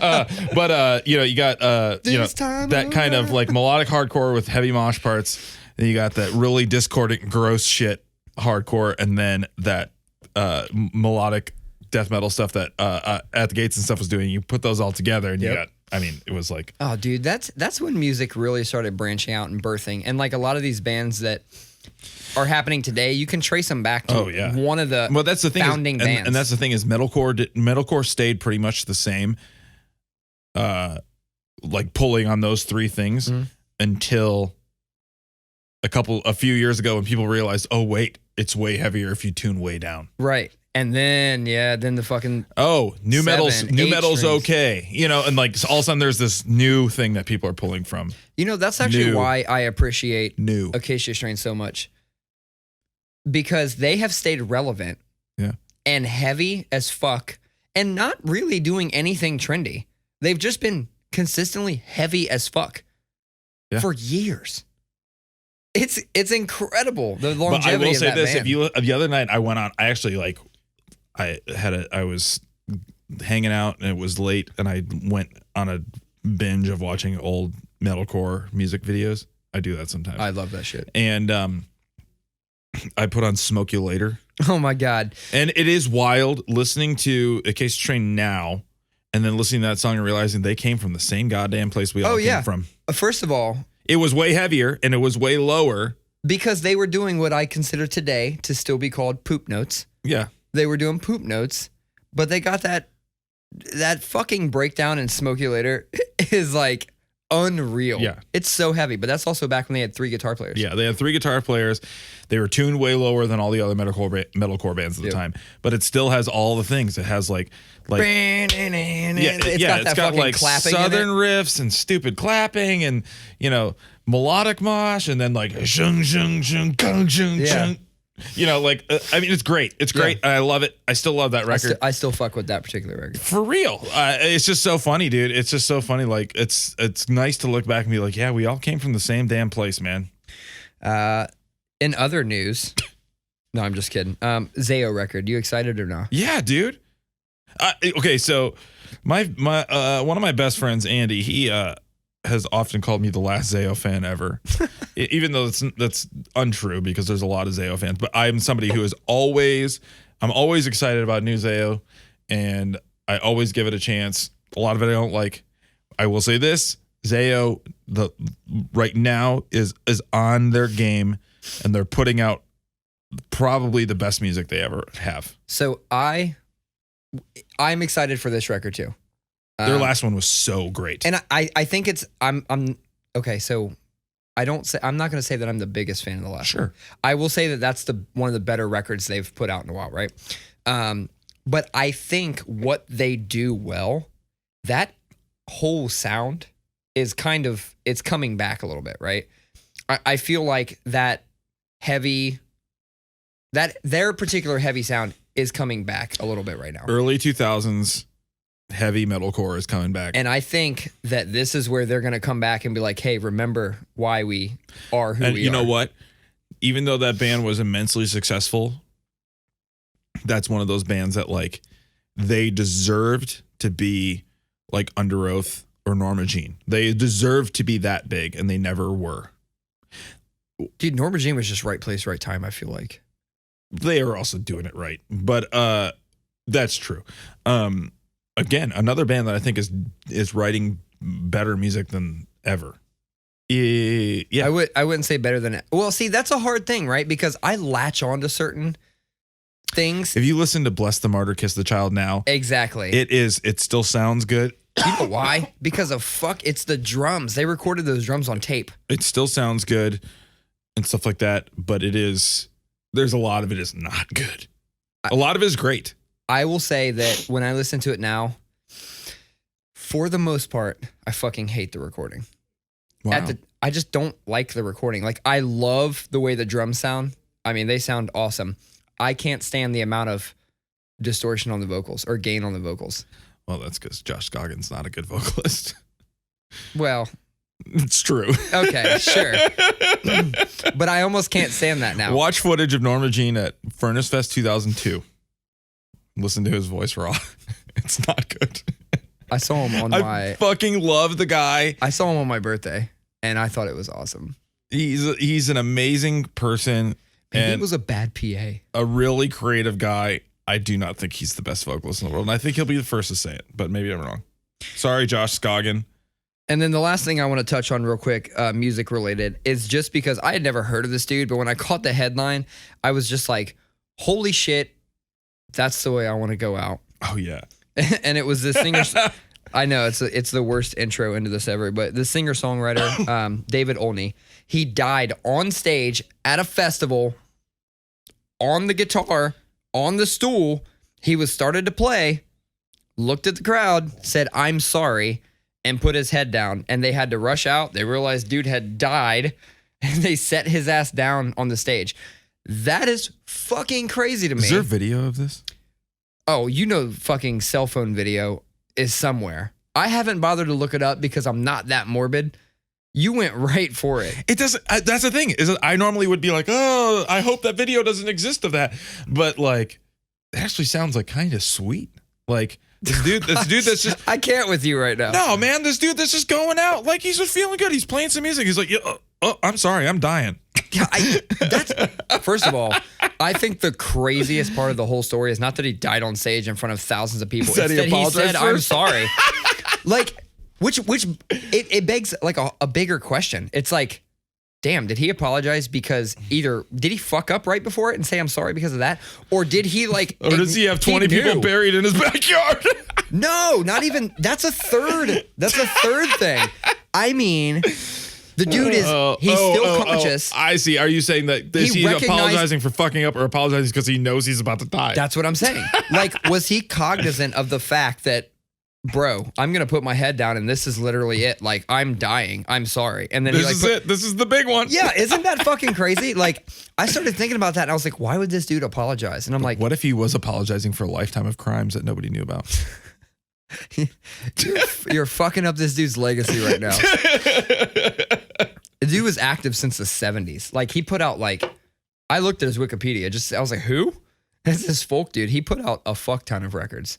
But you know, you got that kind of like melodic hardcore with heavy mosh parts. Then you got that really discordant, gross shit hardcore, and then that melodic death metal stuff that At the Gates and stuff was doing. You put those all together, and you got. I mean, it was like, oh, dude, that's when music really started branching out and birthing, and like a lot of these bands that are happening today, you can trace them back to one of the that's the thing founding bands. And that's the thing is metalcore stayed pretty much the same, like pulling on those three things until a few years ago when people realized, oh wait, it's way heavier if you tune way down. Right. And then the fucking new metal's okay, you know, and like all of a sudden there's this new thing that people are pulling from. You know, that's actually why I appreciate Acacia Strain so much, because they have stayed relevant, and heavy as fuck, and not really doing anything trendy. They've just been consistently heavy as fuck for years. It's incredible the longevity. But I will say this: the other night I went on, I actually like. I was hanging out and it was late and I went on a binge of watching old metalcore music videos. I do that sometimes. I love that shit. And I put on Smoke You Later. Oh my God. And it is wild listening to Acacia Strain now and then listening to that song and realizing they came from the same goddamn place we all came from. First of all, it was way heavier and it was way lower. Because they were doing what I consider today to still be called poop notes. Yeah. They were doing poop notes, but they got that fucking breakdown in Smoke You Later is like unreal. Yeah. It's so heavy, but that's also back when they had 3 guitar players. Yeah, they had 3 guitar players. They were tuned way lower than all the other metalcore bands at the time, but it still has all the things. It has like it's got like clapping southern riffs and stupid clapping and, you know, melodic mosh and then like zhung zhung zhung zhung zhung zhung. You know, like, I mean, it's great. It's great. I love it. I still love that record. I still fuck with that particular record. For real. It's just so funny, dude. It's just so funny. Like, it's nice to look back and be like, yeah, we all came from the same damn place, man. In other news, no, I'm just kidding. Zayo record. You excited or not? Yeah, dude. Okay, so my one of my best friends, Andy, he has often called me the last Zayo fan ever, even though that's untrue because there's a lot of Zayo fans. But I'm somebody who I'm always excited about new Zayo, and I always give it a chance. A lot of it I don't like. I will say this: Zayo right now is on their game, and they're putting out probably the best music they ever have. So I'm excited for this record too. Their last one was so great. And I think I'm okay, so I'm not going to say that I'm the biggest fan of the last one. I will say that that's one of the better records they've put out in a while, right? But I think what they do well, that whole sound is it's coming back a little bit, right? I feel like their particular heavy sound is coming back a little bit right now. Early 2000s heavy metalcore is coming back. And I think that this is where they're going to come back and be like, hey, remember why we are who we are. And you know what? Even though that band was immensely successful, that's one of those bands that like they deserved to be like Under Oath or Norma Jean. They deserved to be that big and they never were. Dude, Norma Jean was just right place, right time, I feel like. They are also doing it right. But that's true. Again, another band that I think is writing better music than ever. Yeah, I wouldn't say better than. Well, see, that's a hard thing, right? Because I latch on to certain things. If you listen to "Bless the Martyr, Kiss the Child" now, exactly, it still sounds good. You know why? Because it's the drums. They recorded those drums on tape. It still sounds good and stuff like that, but there's a lot of it is not good. A lot of it is great. I will say that when I listen to it now, for the most part, I fucking hate the recording. Wow. I just don't like the recording. Like, I love the way the drums sound. I mean, they sound awesome. I can't stand the amount of distortion on the vocals or gain on the vocals. Well, that's because Josh Scoggins not a good vocalist. Well, It's true. Okay, sure. But I almost can't stand that now. Watch footage of Norma Jean at Furnace Fest 2002. Listen to his voice raw. It's not good. I saw him on I fucking love the guy. I saw him on my birthday, and I thought it was awesome. He's an amazing person. And he and was a bad PA. a really creative guy. I do not think he's the best vocalist in the world. And I think he'll be the first to say it, but maybe I'm wrong. Sorry, Josh Scoggin. And then the last thing I want to touch on real quick, music related, is just because I had never heard of this dude, but when I caught the headline, I was just like, holy shit, that's the way I want to go out. Oh, yeah. And it was the singer. I know it's the worst intro into this ever, but the singer-songwriter, David Olney, he died on stage at a festival on the guitar, on the stool. He was started to play, looked at the crowd, said, "I'm sorry," and put his head down. And they had to rush out. They realized dude had died, and they set his ass down on the stage. That is fucking crazy to me. Is there a video of this? Oh, you know, fucking cell phone video is somewhere. I haven't bothered to look it up because I'm not that morbid. You went right for it. It doesn't. That's the thing. Is I normally would be like, oh, I hope that video doesn't exist of that. But like, it actually sounds like kind of sweet. Like this dude that's just. I can't with you right now. No, man, this dude that's just going out like he's just feeling good. He's playing some music. He's like, oh, I'm sorry, I'm dying. Yeah, that's first of all, I think the craziest part of the whole story is not that he died on stage in front of thousands of people. It's that he said, "I'm sorry." Like, which it begs like a bigger question. It's like, damn, did he apologize because either did he fuck up right before it and say I'm sorry because of that, or did he like, or does he have 20 people buried in his backyard? No, not even. That's a third thing. I mean. The dude is, he's still conscious. I see. Are you saying that he's apologizing for fucking up or apologizing because he knows he's about to die? That's what I'm saying. Like, was he cognizant of the fact that, bro, I'm going to put my head down and this is literally it. Like, I'm dying. I'm sorry. And then this is it. This is the big one. Yeah. Isn't that fucking crazy? Like, I started thinking about that and I was like, why would this dude apologize? And I'm like, what if he was apologizing for a lifetime of crimes that nobody knew about? You're fucking up this dude's legacy right now. The dude was active since the 70s. Like, he put out, like, I looked at his Wikipedia. I was like, who? That's this folk dude. He put out a fuck ton of records.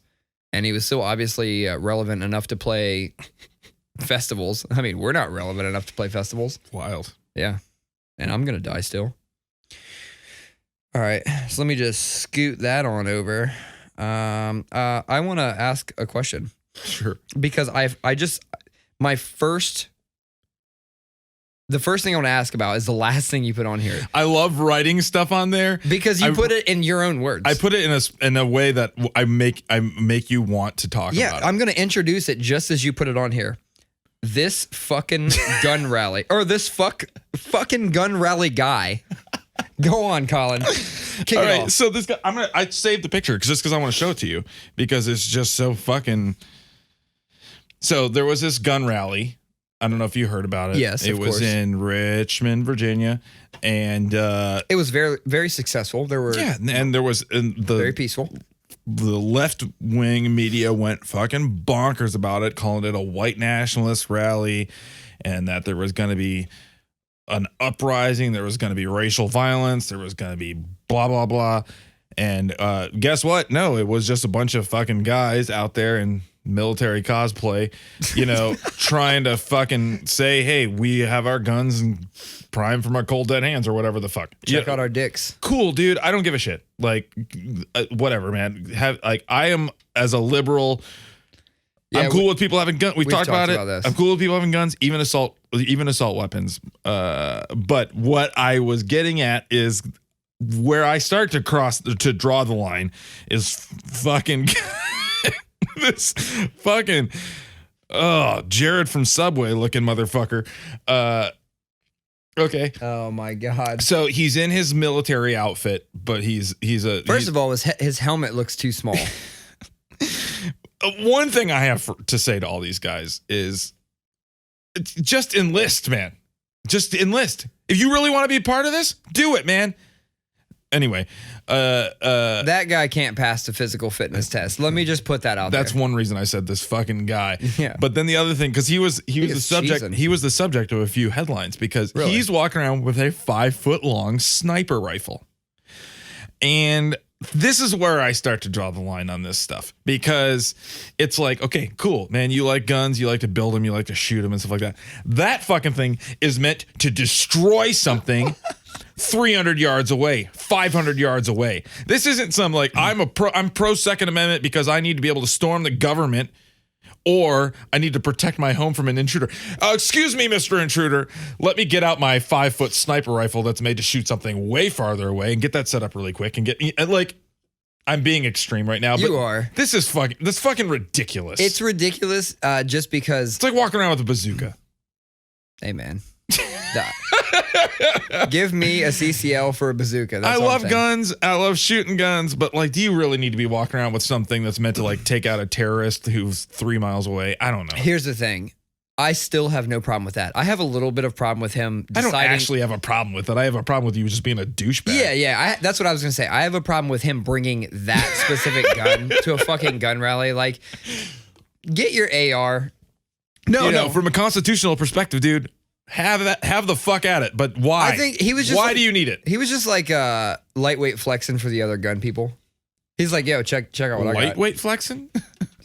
And he was still obviously relevant enough to play festivals. I mean, we're not relevant enough to play festivals. Wild. Yeah. And I'm going to die still. All right. So let me just scoot that on over. I want to ask a question. Sure. Because the first thing I want to ask about is the last thing you put on here. I love writing stuff on there because you put it in your own words. I put it in a way that I make you want to talk about it. I'm going to introduce it just as you put it on here. This fucking gun rally, or this fucking gun rally guy. Go on, Collin. Kick it off. So this guy, I saved the picture just because I want to show it to you because it's just so fucking. So there was this gun rally. I don't know if you heard about it. Yes, it was in Richmond, Virginia, and it was very, very successful. And there was very peaceful. The left wing media went fucking bonkers about it, calling it a white nationalist rally, and that there was going to be an uprising, there was going to be racial violence, there was going to be blah blah blah, and guess what? No, it was just a bunch of fucking guys out there in military cosplay, trying to fucking say, hey, we have our guns and prime from our cold dead hands or whatever the fuck. Check out our dicks. Cool, dude. I don't give a shit. Like, whatever, man. I am as a liberal. Yeah, I'm cool with people having guns. We've talked about it. This. I'm cool with people having guns, even assault weapons. But what I was getting at is where I start to draw the line is fucking. This fucking Jared from Subway looking motherfucker. Okay. Oh my God. So he's in his military outfit, but First of all, his helmet looks too small. One thing I have to say to all these guys is just enlist, man. Just enlist. If you really want to be part of this, do it, man. Anyway, that guy can't pass the physical fitness test. Let me just put that out that's there. one reason I said this fucking guy. Yeah. But then the other thing, because he was the subject. cheesing. He was the subject of a few headlines because Really? he's walking around with a 5-foot-long sniper rifle, and this is where I start to draw the line on this stuff because it's like, okay, cool, man. You like guns, you like to build them, you like to shoot them and stuff like that. That fucking thing is meant to destroy something 300 yards away, 500 yards away. This isn't some like, I'm pro Second Amendment because I need to be able to storm the government or I need to protect my home from an intruder. Excuse me, Mr. Intruder. Let me get out my 5-foot sniper rifle that's made to shoot something way farther away and get that set up really quick and get like, I'm being extreme right now. But You are. This is fucking ridiculous. It's ridiculous just because. It's like walking around with a bazooka. Hey, man. Give me a CCL for a bazooka. That's I all I'm love saying. guns. I love shooting guns. But like, do you really need to be walking around with something that's meant to like take out a terrorist who's 3 miles away? I don't know. Here's the thing. I still have no problem with that. I have a little bit of problem with him deciding. I don't actually have a problem with it. I have a problem with you just being a douchebag. Yeah. That's what I was going to say. I have a problem with him bringing that specific gun to a fucking gun rally. Like, get your AR. No. From a constitutional perspective, dude, have the fuck at it. But why? I think he was just. Why do you need it? He was just like lightweight flexing for the other gun people. He's like, yo, check out what I got. Lightweight flexing?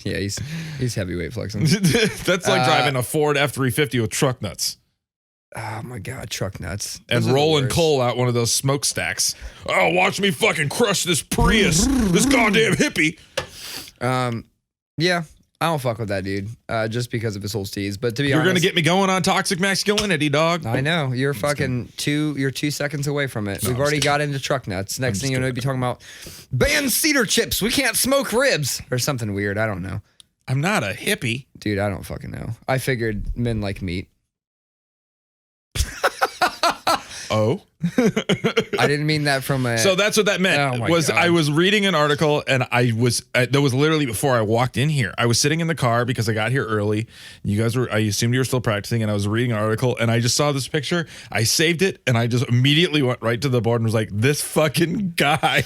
Yeah, he's heavyweight flexing. That's like driving a Ford F-350 with truck nuts. Oh my God, truck nuts. And Those are the rolling worst. coal out one of those smokestacks. Oh, watch me fucking crush this Prius, this goddamn hippie. Yeah, I don't fuck with that dude just because of his whole steez. But to be You're honest, gonna get me going on toxic masculinity, dog. I know you're fucking you're 2 seconds away from it. We've already got into truck nuts. Next thing you know, you'll be talking about ban cedar chips. We can't smoke ribs or something weird. I don't know. I'm not a hippie. Dude, I don't fucking know. I figured men like meat. Oh. I didn't mean that from a. So that's what that meant. Oh my was God. I was reading an article and that was literally before I walked in here. I was sitting in the car because I got here early. You guys I assumed you were still practicing, and I was reading an article and I just saw this picture. I saved it and I just immediately went right to the board and was like, this fucking guy.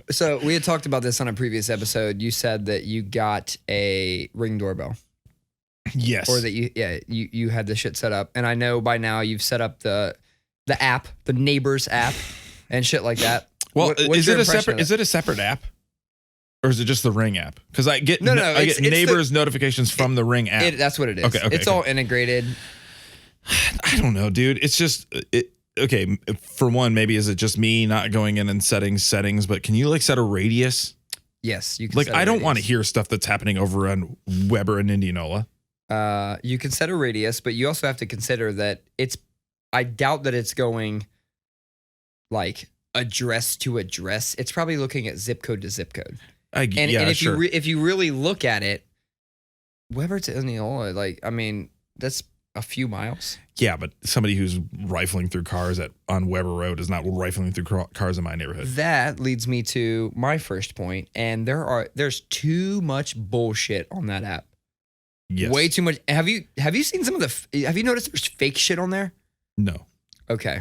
So we had talked about this on a previous episode. You said that you got a Ring doorbell. Yes. Or that you had the shit set up. And I know by now you've set up the app, the Neighbors app and shit like that. Well, What's is your it impression of is it a separate app? Or is it just the Ring app? Because I get I get it's Neighbors notifications from the Ring app. That's what it is. Okay, it's all integrated. I don't know, dude. It's just okay. For one, maybe is it just me not going in and setting settings? But can you like set a radius? Yes, you can. Like set a I don't radius. want to hear stuff that's happening over on Weber and Indianola. You can set a radius, but you also have to consider that I doubt that it's going like address to address. It's probably looking at zip code to zip code. And if you really look at it, Weber to Indianola, like I mean, that's a few miles. Yeah, but somebody who's rifling through cars on Weber Road is not rifling through cars in my neighborhood. That leads me to my first point, and there's too much bullshit on that app. Yes. Way too much. Have you seen some of have you noticed there's fake shit on there? No. Okay.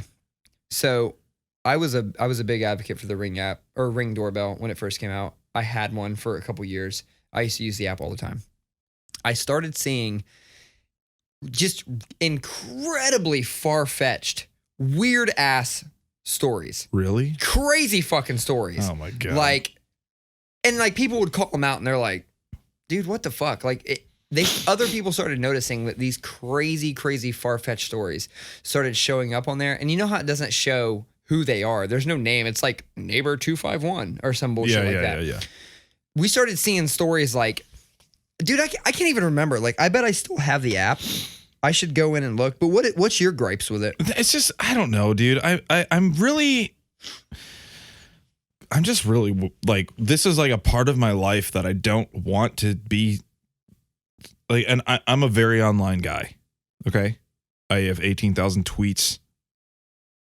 So I was a big advocate for the Ring app or Ring doorbell when it first came out. I had one for a couple years. I used to use the app all the time. I started seeing just incredibly far-fetched, weird-ass stories. Really? Crazy fucking stories. Oh my God. Like, and like people would call them out and they're like, dude, what the fuck? Like other people started noticing that these crazy, crazy far-fetched stories started showing up on there. And you know how it doesn't show who they are? There's no name. It's like neighbor 251 or some bullshit like that. Yeah. We started seeing stories like, dude, I can't even remember. Like, I bet I still have the app. I should go in and look. But what's your gripes with it? It's just, I don't know, dude. I'm just really like, this is like a part of my life that I don't want to be like, and I'm a very online guy. Okay. I have 18,000 tweets.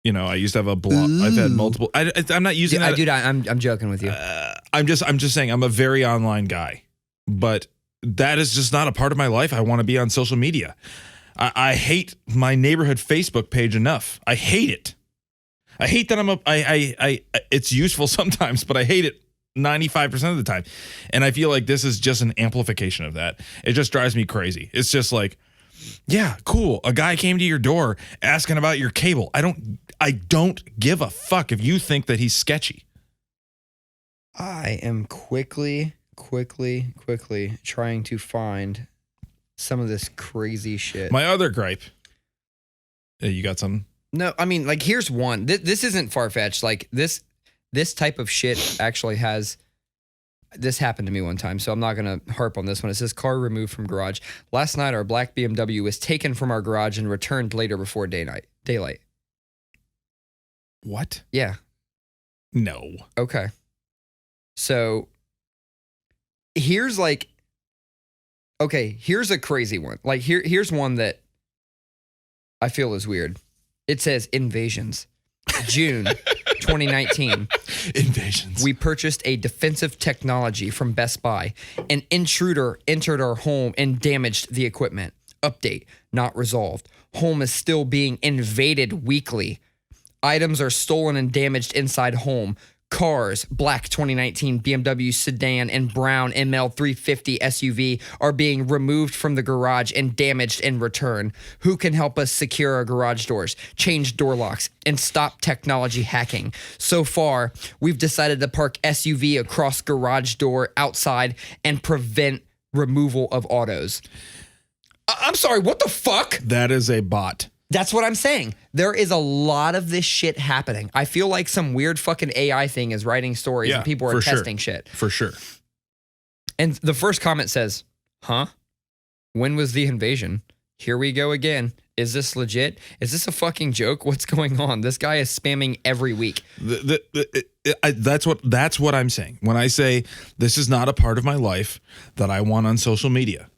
You know, I used to have a blog. Ooh. I've had multiple. I'm not using that. Dude, I'm joking with you. I'm just saying I'm a very online guy, but that is just not a part of my life. I want to be on social media. I hate my neighborhood Facebook page enough. I hate it. I hate that it's useful sometimes, but I hate it 95% of the time. And I feel like this is just an amplification of that. It just drives me crazy. It's just like, yeah, cool. A guy came to your door asking about your cable. I don't give a fuck if you think that he's sketchy. I am quickly trying to find some of this crazy shit. My other gripe. You got something? No, I mean, like, here's one. This isn't far-fetched. Like, this type of shit actually has... This happened to me one time, so I'm not going to harp on this one. It says, car removed from garage. Last night, our black BMW was taken from our garage and returned later before daylight. What? Yeah. No. Okay. So, here's a crazy one. Like, here's one that I feel is weird. It says, invasions. June 2019. Invasions. We purchased a defensive technology from Best Buy. An intruder entered our home and damaged the equipment. Update, not resolved. Home is still being invaded weekly. Items are stolen and damaged inside home. Cars, black 2019 BMW sedan and brown ML350 SUV are being removed from the garage and damaged in return. Who can help us secure our garage doors, change door locks, and stop technology hacking? So far, we've decided to park SUV across garage door outside and prevent removal of autos. I'm sorry, what the fuck? That is a bot. That's what I'm saying. There is a lot of this shit happening. I feel like some weird fucking AI thing is writing stories and people are testing shit. For sure. And the first comment says, huh? When was the invasion? Here we go again. Is this legit? Is this a fucking joke? What's going on? This guy is spamming every week. That's what I'm saying. When I say this is not a part of my life that I want on social media.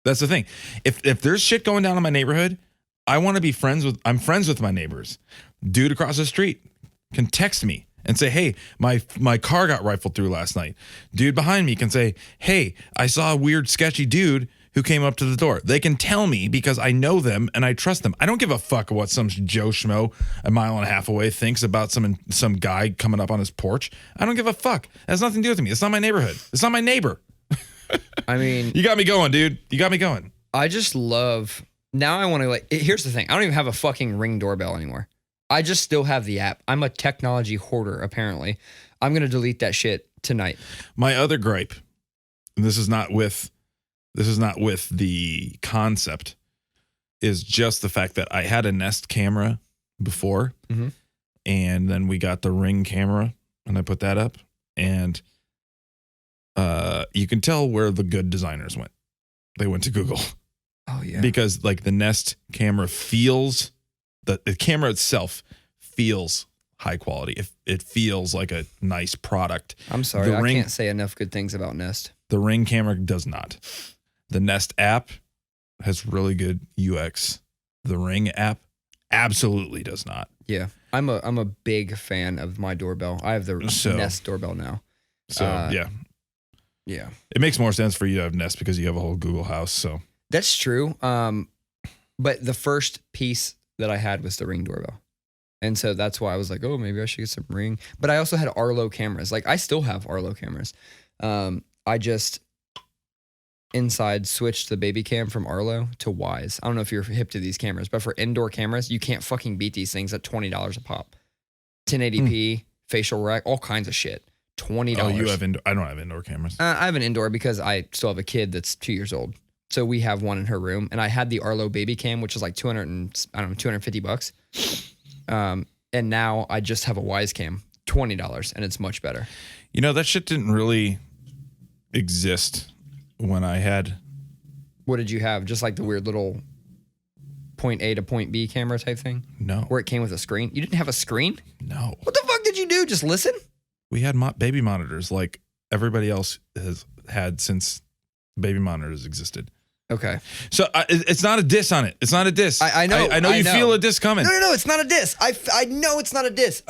That's the thing. If there's shit going down in my neighborhood, I want to be I'm friends with my neighbors. Dude across the street can text me and say, hey, my car got rifled through last night. Dude behind me can say, hey, I saw a weird sketchy dude who came up to the door. They can tell me because I know them and I trust them. I don't give a fuck what some Joe Schmo a mile and a half away thinks about some guy coming up on his porch. I don't give a fuck. It has nothing to do with me. It's not my neighborhood. It's not my neighbor. I mean... You got me going, dude. You got me going. I just love... Now I want to here's the thing. I don't even have a fucking Ring doorbell anymore. I just still have the app. I'm a technology hoarder, apparently. I'm going to delete that shit tonight. My other gripe, and this is not with the concept, is just the fact that I had a Nest camera before, and then we got the Ring camera, and I put that up, and you can tell where the good designers went. They went to Google. Oh, yeah. Because like the Nest camera feels, the camera itself feels high quality. It feels like a nice product. I'm sorry, I can't say enough good things about Nest. The Ring camera does not. The Nest app has really good UX. The Ring app absolutely does not. Yeah, I'm a big fan of my doorbell. I have the Nest doorbell now. So yeah. Yeah. It makes more sense for you to have Nest because you have a whole Google house. So that's true. But the first piece that I had was the Ring doorbell. And so that's why I was like, oh, maybe I should get some Ring. But I also had Arlo cameras. Like, I still have Arlo cameras. I just inside switched the baby cam from Arlo to Wise. I don't know if you're hip to these cameras, but for indoor cameras, you can't fucking beat these things at $20 a pop. 1080p, facial rec, all kinds of shit. $20. Oh, you have indoor? I don't have indoor cameras. I have an indoor because I still have a kid that's 2 years old. So we have one in her room, and I had the Arlo baby cam, which is like $250. And now I just have a Wise cam, $20, and it's much better. You know, that shit didn't really exist when I had. What did you have? Just like the weird little point A to point B camera type thing? No. Where it came with a screen? You didn't have a screen? No. What the fuck did you do? Just listen? We had baby monitors like everybody else has had since baby monitors existed. Okay. So it's not a diss on it. It's not a diss. I know. I know you feel a diss coming. No, it's not a diss. I know it's not a diss.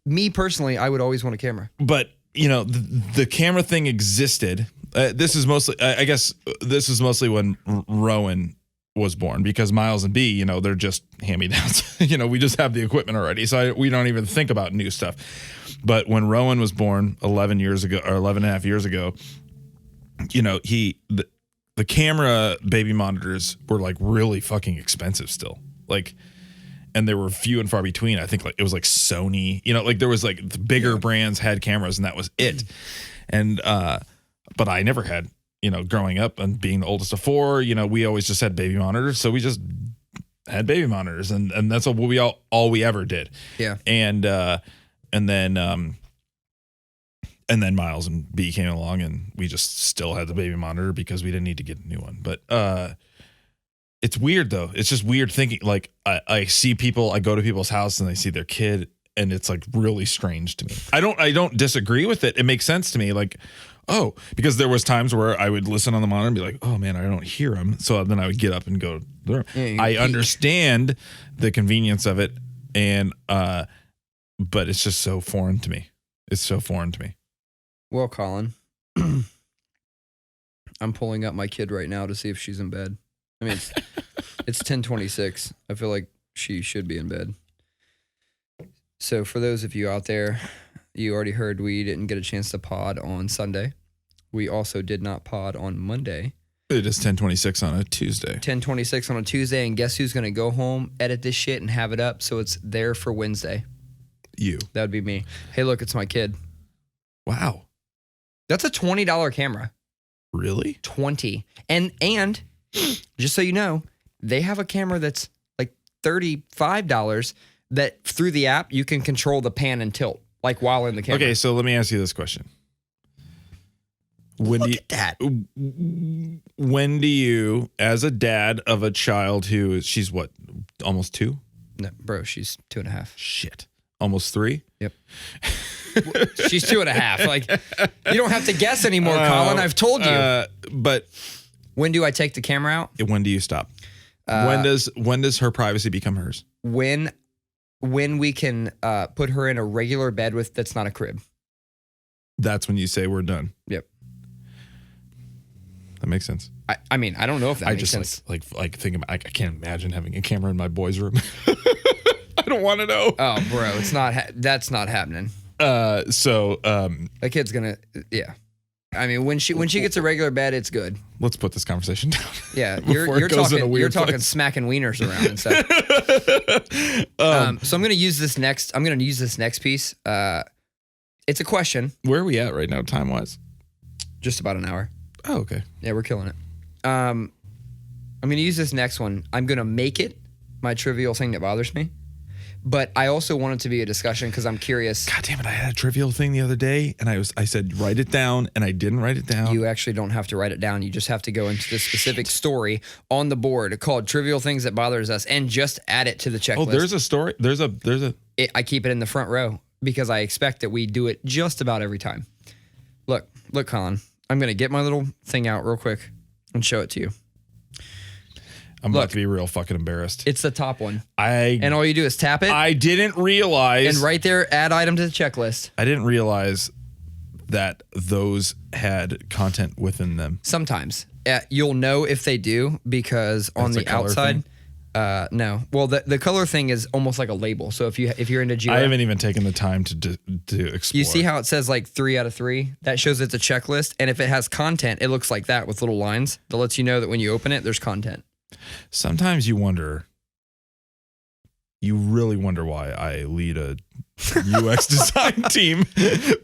Me personally, I would always want a camera. But, you know, the camera thing existed. This is mostly, I guess, this is mostly when Rowan was born, because Miles and B, you know, they're just hand-me-downs. You know, we just have the equipment already, so we don't even think about new stuff. But when Rowan was born 11 years ago, or 11 and a half years ago, you know, the camera baby monitors were like really fucking expensive still. Like, and there were few and far between. I think like it was like Sony, you know, like there was like the bigger brands had cameras and that was it. And, but I never had, you know, growing up and being the oldest of four, you know, we always just had baby monitors. So we just had baby monitors and that's what all we ever did. Yeah. And then Miles and B came along and we just still had the baby monitor because we didn't need to get a new one. But, it's weird though. It's just weird thinking, like I see people, I go to people's house and they see their kid and it's like really strange to me. I don't disagree with it. It makes sense to me. Like, oh, because there was times where I would listen on the monitor and be like, oh man, I don't hear him. So then I would get up and go to the room. Yeah, I understand the convenience of it. And, but it's just so foreign to me. It's so foreign to me. Well, Collin, I'm pulling up my kid right now to see if she's in bed. I mean, it's 10:26. I feel like she should be in bed. So for those of you out there, you already heard we didn't get a chance to pod on Sunday. We also did not pod on Monday. It is 10:26 on a Tuesday. 10:26 on a Tuesday, and guess who's going to go home, edit this shit, and have it up so it's there for Wednesday? You. That would be me. Hey, look, it's my kid. Wow. That's a $20 camera. Really? 20. And just so you know, they have a camera that's like $35 that through the app you can control the pan and tilt like while in the camera. Okay, so let me ask you this question. Look at that. When do you, as a dad of a child she's what, almost 2? No, bro, she's 2.5. Shit. Almost 3? Yep. She's 2.5. Like, you don't have to guess anymore, Collin. I've told you. But when do I take the camera out? When do you stop? When does her privacy become hers? When we can put her in a regular bed that's not a crib. That's when you say we're done. Yep. That makes sense. I mean, I don't know if that makes sense. Like think about, I can't imagine having a camera in my boys' room. I don't want to know. Oh, bro, it's not. That's not happening. That kid's gonna. Yeah. I mean, when she gets a regular bed, it's good. Let's put this conversation down. Yeah, you're talking smacking wieners around and stuff. So I'm gonna use this next. I'm gonna use this next piece. It's a question. Where are we at right now, time wise? Just about an hour. Oh, okay. Yeah, we're killing it. I'm gonna use this next one. I'm gonna make it my trivial thing that bothers me. But I also want it to be a discussion because I'm curious. God damn it. I had a trivial thing the other day and I said, write it down, and I didn't write it down. You actually don't have to write it down. You just have to go into the specific story on the board called Trivial Things That Bothers Us and just add it to the checklist. Oh, there's a story. I keep it in the front row because I expect that we do it just about every time. Look, Collin, I'm going to get my little thing out real quick and show it to you. I'm about to be real fucking embarrassed. It's the top one. And all you do is tap it. I didn't realize. And right there, add item to the checklist. I didn't realize that those had content within them. Sometimes. You'll know if they do because on the outside. No. Well, the color thing is almost like a label. So if you're into Jira. I haven't even taken the time to explore. You see how it says like 3 out of 3? That shows it's a checklist. And if it has content, it looks like that with little lines that lets you know that when you open it, there's content. Sometimes you really wonder why I lead a UX design team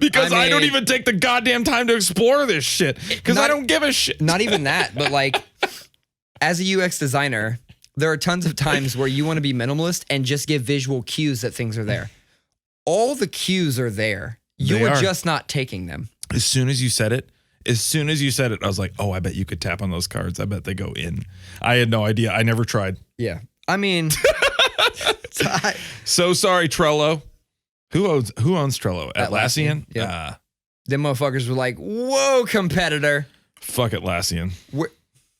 because I don't even take the goddamn time to explore this shit because I don't give a shit. Not even that, but like as a UX designer, there are tons of times where you want to be minimalist and just give visual cues that things are there. All the cues are there. You are just not taking them. As soon as you said it, I was like, oh, I bet you could tap on those cards. I bet they go in. I had no idea. I never tried. Yeah. I mean, so sorry, Trello. Who owns Trello? Atlassian? Yeah. Them motherfuckers were like, whoa, competitor. Fuck Atlassian.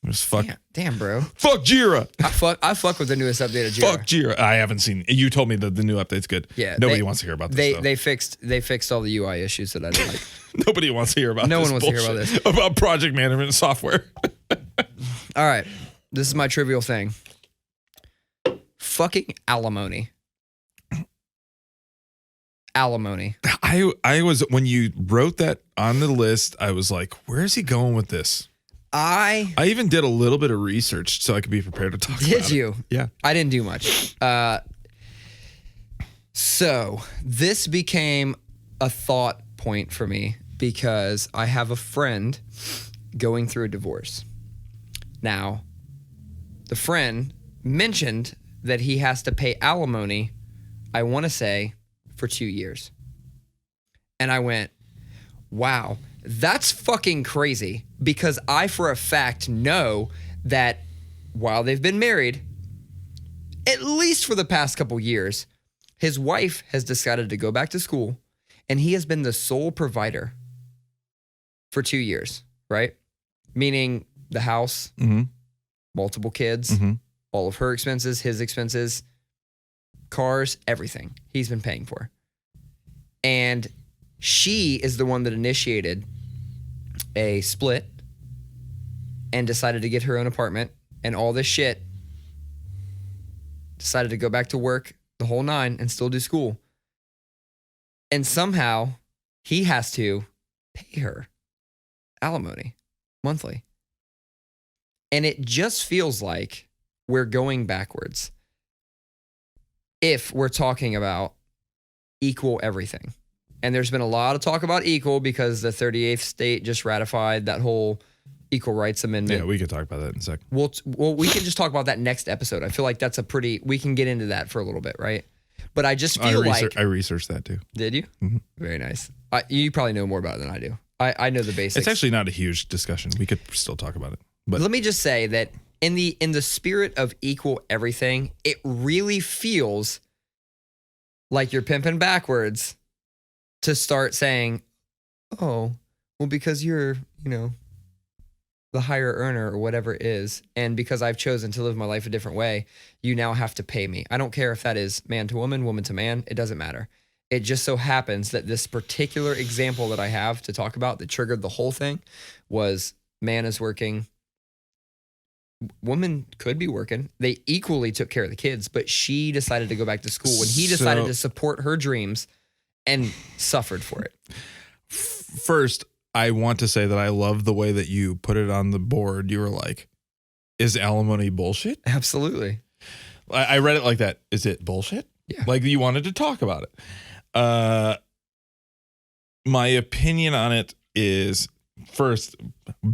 Just fuck. Damn, bro. Fuck Jira. I fuck with the newest update of Jira. Fuck Jira. I haven't seen. You told me that the new update's good. Yeah. Nobody wants to hear about this. They fixed all the UI issues that I didn't like. Nobody wants to hear about. No one wants to hear about this. About project management software. All right. This is my trivial thing. Fucking alimony. Alimony. I was, when you wrote that on the list, I was like, where is he going with this? I even did a little bit of research so I could be prepared to talk about it. Did you? Yeah. I didn't do much. So this became a thought point for me because I have a friend going through a divorce. Now, the friend mentioned that he has to pay alimony, I want to say, for 2 years. And I went, wow, that's fucking crazy, because I, for a fact, know that while they've been married, at least for the past couple years, his wife has decided to go back to school, and he has been the sole provider for 2 years, right? Meaning the house, multiple kids, all of her expenses, his expenses, cars, everything he's been paying for. And she is the one that initiated a split and decided to get her own apartment and all this shit. Decided to go back to work, the whole nine, and still do school. And somehow he has to pay her alimony monthly. And it just feels like we're going backwards if we're talking about equal everything. And there's been a lot of talk about equal because the 38th state just ratified that whole equal rights amendment. Yeah, we could talk about that in a second. Well, we can just talk about that next episode. I feel like that's we can get into that for a little bit, right? But I just feel I researched that too. Did you? Mm-hmm. Very nice. You probably know more about it than I do. I know the basics. It's actually not a huge discussion. We could still talk about it. But let me just say that in the spirit of equal everything, it really feels like you're pimping backwards to start saying, oh, well, because you're, the higher earner or whatever it is, and because I've chosen to live my life a different way, you now have to pay me. I don't care if that is man to woman, woman to man. It doesn't matter. It just so happens that this particular example that I have to talk about that triggered the whole thing was man is working. Woman could be working. They equally took care of the kids, but she decided to go back to school and he decided to support her dreams and suffered for it. First, I want to say that I love the way that you put it on the board. You were like, is alimony bullshit? Absolutely. I read it like that. Is it bullshit? Yeah. Like you wanted to talk about it. My opinion on it is, first,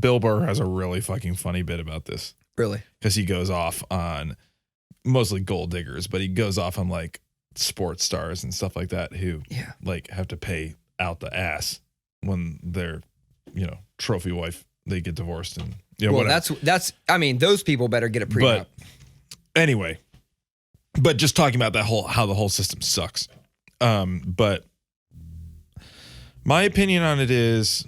Bill Burr has a really fucking funny bit about this. Really? Because he goes off on mostly gold diggers, but he goes off on like sports stars and stuff like that who like have to pay out the ass when their, trophy wife, they get divorced and whatever. That's I mean, those people better get a prenup. But anyway, but just talking about how the whole system sucks. But my opinion on it is,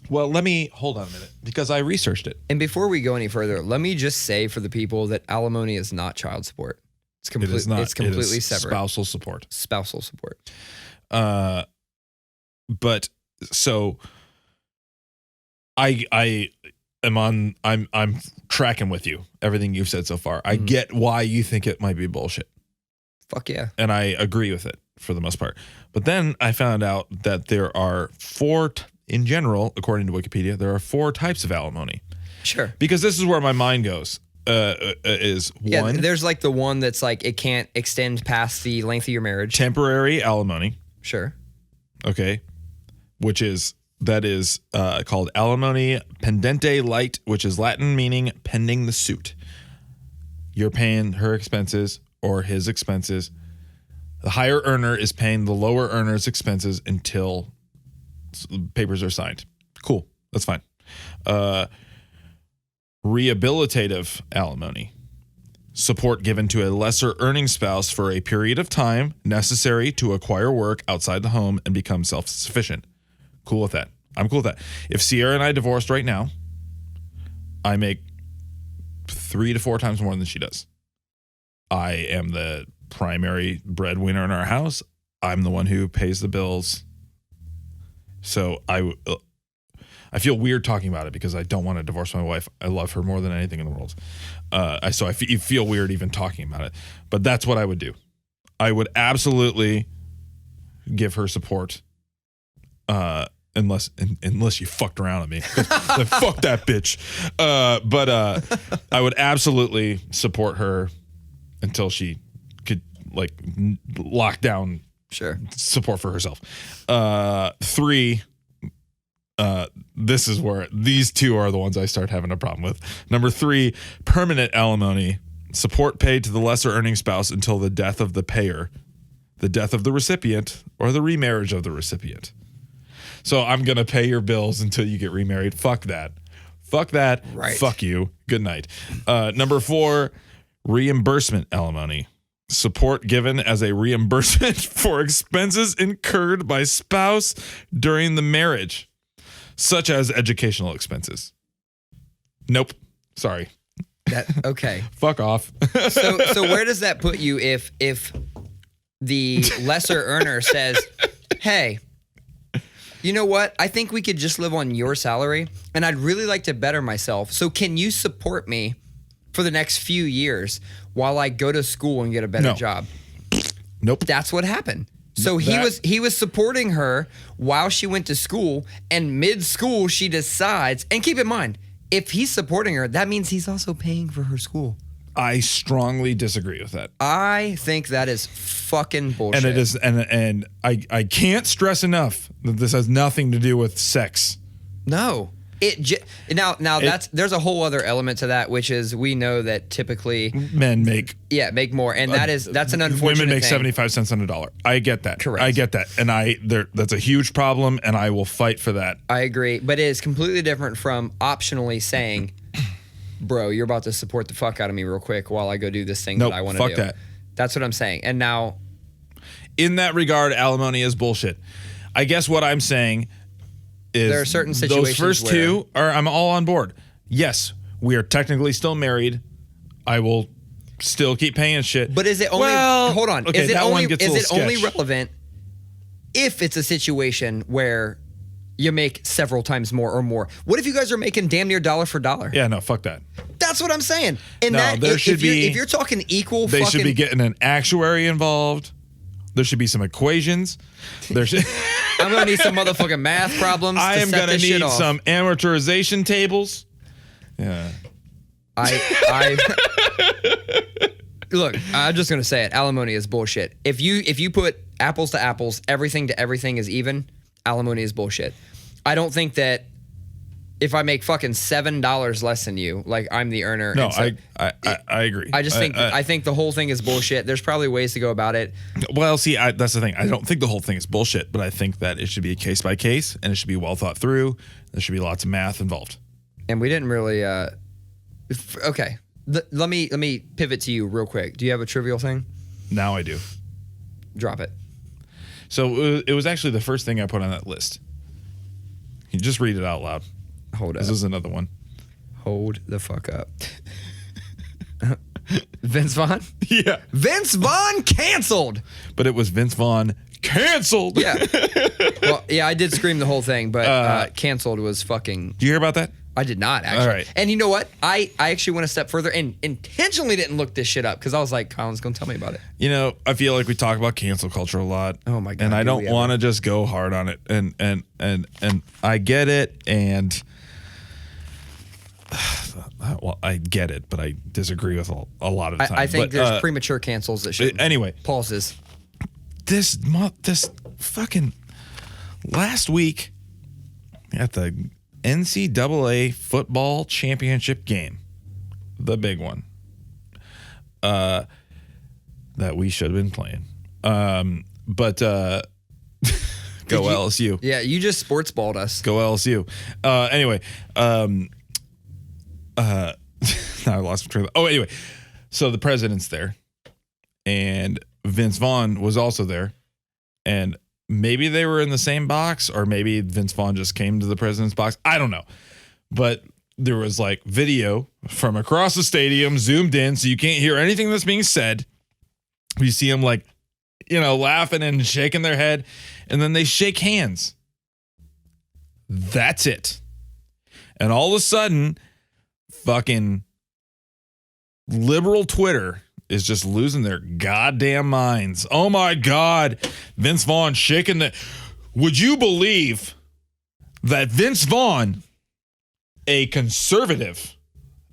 well, let me hold on a minute because I researched it. And before we go any further, let me just say for the people that alimony is not child support. It's completely separate. Spousal support. Spousal support. But so I'm tracking with you, everything you've said so far. I get why you think it might be bullshit. Fuck yeah. And I agree with it for the most part. But then I found out that there are in general, according to Wikipedia, there are 4 types of alimony. Sure. Because this is where my mind goes. Is one. There's like the one that's like it can't extend past the length of your marriage. Temporary alimony. Sure. Okay. That is called alimony pendente lite, which is Latin meaning pending the suit. You're paying her expenses or his expenses. The higher earner is paying the lower earner's expenses until papers are signed. Cool. That's fine. Rehabilitative alimony. Support given to a lesser earning spouse for a period of time necessary to acquire work outside the home and become self-sufficient. Cool with that. I'm cool with that. If Sierra and I divorced right now, I make 3 to 4 times more than she does. I am the primary breadwinner in our house. I'm the one who pays the bills. So I feel weird talking about it because I don't want to divorce my wife. I love her more than anything in the world. So you feel weird even talking about it. But that's what I would do. I would absolutely give her support. Unless you fucked around at me. Then fuck that bitch. But I would absolutely support her until she could like lock down support for herself. 3, this is where these two are the ones I start having a problem with. Number 3, permanent alimony. Support paid to the lesser earning spouse until the death of the payer, the death of the recipient, or the remarriage of the recipient. So I'm going to pay your bills until you get remarried. Fuck that. Fuck that. Right. Fuck you. Good night. Number 4, reimbursement alimony. Support given as a reimbursement for expenses incurred by spouse during the marriage, such as educational expenses. Nope. Sorry. Okay. Fuck off. So where does that put you if the lesser earner says, hey, you know what? I think we could just live on your salary, and I'd really like to better myself. So can you support me for the next few years while I go to school and get a better job? Nope. That's what happened. So he was supporting her while she went to school, and mid-school she decides, and keep in mind, if he's supporting her, that means he's also paying for her school. I strongly disagree with that. I think that is fucking bullshit. And it is, and I can't stress enough that this has nothing to do with sex. No. There's a whole other element to that, which is we know that typically men make more, and that's an unfortunate women make thing. 75 cents on a dollar. I get that. Correct. I get that, and that's a huge problem, and I will fight for that. I agree, but it is completely different from optionally saying, bro, you're about to support the fuck out of me real quick while I go do this thing that I want to do. Fuck that. That's what I'm saying. And now, in that regard, alimony is bullshit. I guess what I'm saying is there are certain situations those first two I'm all on board. Yes, we are technically still married. I will still keep paying shit. But is it only hold on? Okay, is it only sketch. relevant if it's a situation where you make several times more or more? What if you guys are making damn near dollar for dollar? Yeah, no, fuck that. That's what I'm saying. And no, if you're talking equal, they should be getting an actuary involved. There should be some equations. I'm gonna need some motherfucking math problems. I am gonna need some amortization tables. Yeah. I look. I'm just gonna say it. Alimony is bullshit. If you put apples to apples, everything to everything is even. Alimony is bullshit. I don't think that if I make fucking $7 less than you, like I'm the earner. No, I agree. I just think I think the whole thing is bullshit. There's probably ways to go about it. Well, see, that's the thing. I don't think the whole thing is bullshit, but I think that it should be a case by case, and it should be well thought through. There should be lots of math involved. And we didn't really. Okay, let me pivot to you real quick. Do you have a trivial thing? Now I do. Drop it. So it was actually the first thing I put on that list. You just read it out loud. Hold up. This is another one. Hold the fuck up. Vince Vaughn? Yeah. Vince Vaughn canceled. But it was Vince Vaughn canceled. Yeah. Well, yeah, I did scream the whole thing, but canceled was fucking... Do you hear about that? I did not, actually. All right. And you know what? I actually went a step further and intentionally didn't look this shit up because I was like, Collin's going to tell me about it. You know, I feel like we talk about cancel culture a lot. Oh, my God. And I don't want to just go hard on it. And I get it. And... Well, I get it, but I disagree with a lot of the time. I think there's premature cancels that should anyway. Pauses. This fucking last week at the NCAA football championship game, the big one, that we should have been playing. But go LSU. Yeah, you just sports balled us. Go LSU. Anyway, now I lost my train. Anyway, so the president's there, and Vince Vaughn was also there, and maybe they were in the same box, or maybe Vince Vaughn just came to the president's box. I don't know, but there was like video from across the stadium, zoomed in, so you can't hear anything that's being said. You see them like, laughing and shaking their head, and then they shake hands. That's it. And all of a sudden, fucking liberal Twitter is just losing their goddamn minds. Oh my God. Vince Vaughn shaking the... Would you believe that Vince Vaughn, a conservative,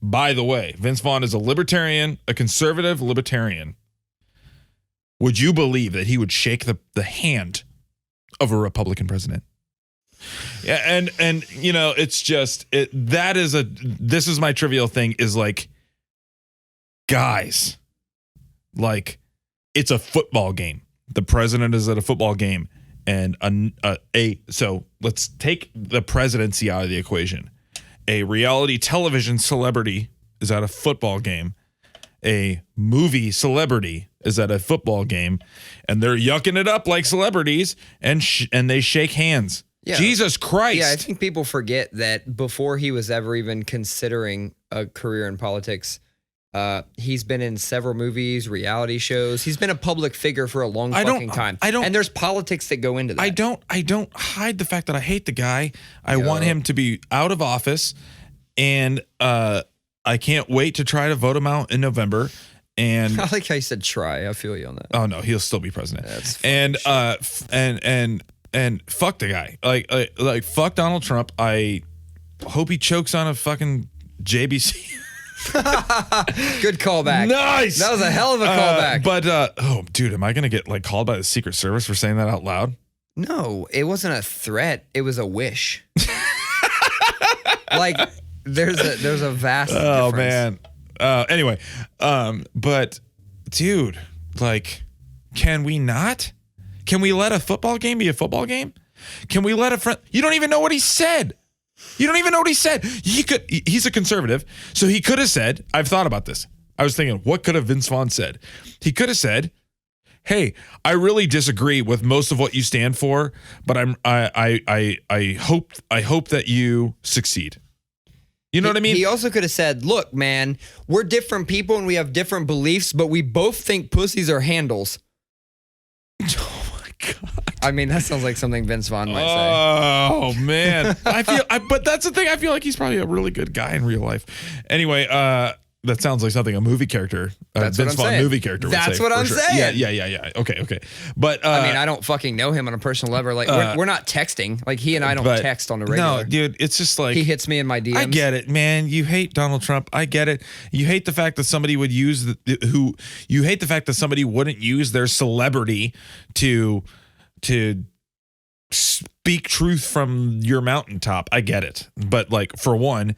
by the way, Vince Vaughn is a libertarian, a conservative libertarian. Would you believe that he would shake the hand of a Republican president? Yeah, and you know, it's just this is my trivial thing is like, guys, like, it's a football game. The president is at a football game, and so let's take the presidency out of the equation. A reality television celebrity is at a football game. A movie celebrity is at a football game, and they're yucking it up like celebrities, and they shake hands. Yeah. Jesus Christ. Yeah, I think people forget that before he was ever even considering a career in politics, he's been in several movies, reality shows. He's been a public figure for a long fucking time. And there's politics that go into that. I don't hide the fact that I hate the guy. I want him to be out of office, and I can't wait to try to vote him out in November. And I like how you said try. I feel you on that. Oh no, he'll still be president. That's and fuck the guy. Like fuck Donald Trump. I hope he chokes on a fucking JBC. Good callback. Nice. That was a hell of a callback. But oh, dude, am I gonna get like called by the Secret Service for saying that out loud? No, it wasn't a threat. It was a wish. Like there's a vast difference. Man. Anyway, but dude, like, can we not? Can we let a football game be a football game? Can we let a friend? You don't even know what he said. You don't even know what he said. He's a conservative, so he could have said, I've thought about this. I was thinking, what could have Vince Vaughn said? He could have said, hey, I really disagree with most of what you stand for, but I hope that you succeed. You know what I mean? He also could have said, look, man, we're different people and we have different beliefs, but we both think pussies are handles. Oh my God. I mean, that sounds like something Vince Vaughn might say. Oh man. But that's the thing. I feel like he's probably a really good guy in real life. Anyway, that sounds like something a movie character, Vince Vaughn movie character would say. That's what I'm saying. Yeah. Okay. But I mean, I don't fucking know him on a personal level. Like we're not texting. Like he and I don't text on the regular. No, dude, it's just like he hits me in my DMs. I get it, man. You hate Donald Trump. I get it. You hate the fact that somebody would use you hate the fact that somebody wouldn't use their celebrity to speak truth from your mountaintop. I get it. But like, for one,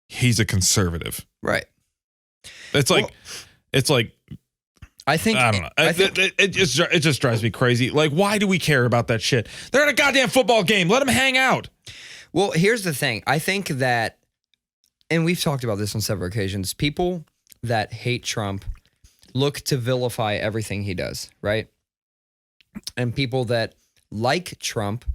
he's a conservative. Right. It's like I think I don't know. It just drives me crazy. Like, why do we care about that shit? They're at a goddamn football game. Let them hang out. Well, here's the thing. I think that, and we've talked about this on several occasions, people that hate Trump look to vilify everything he does, right? And people that like Trump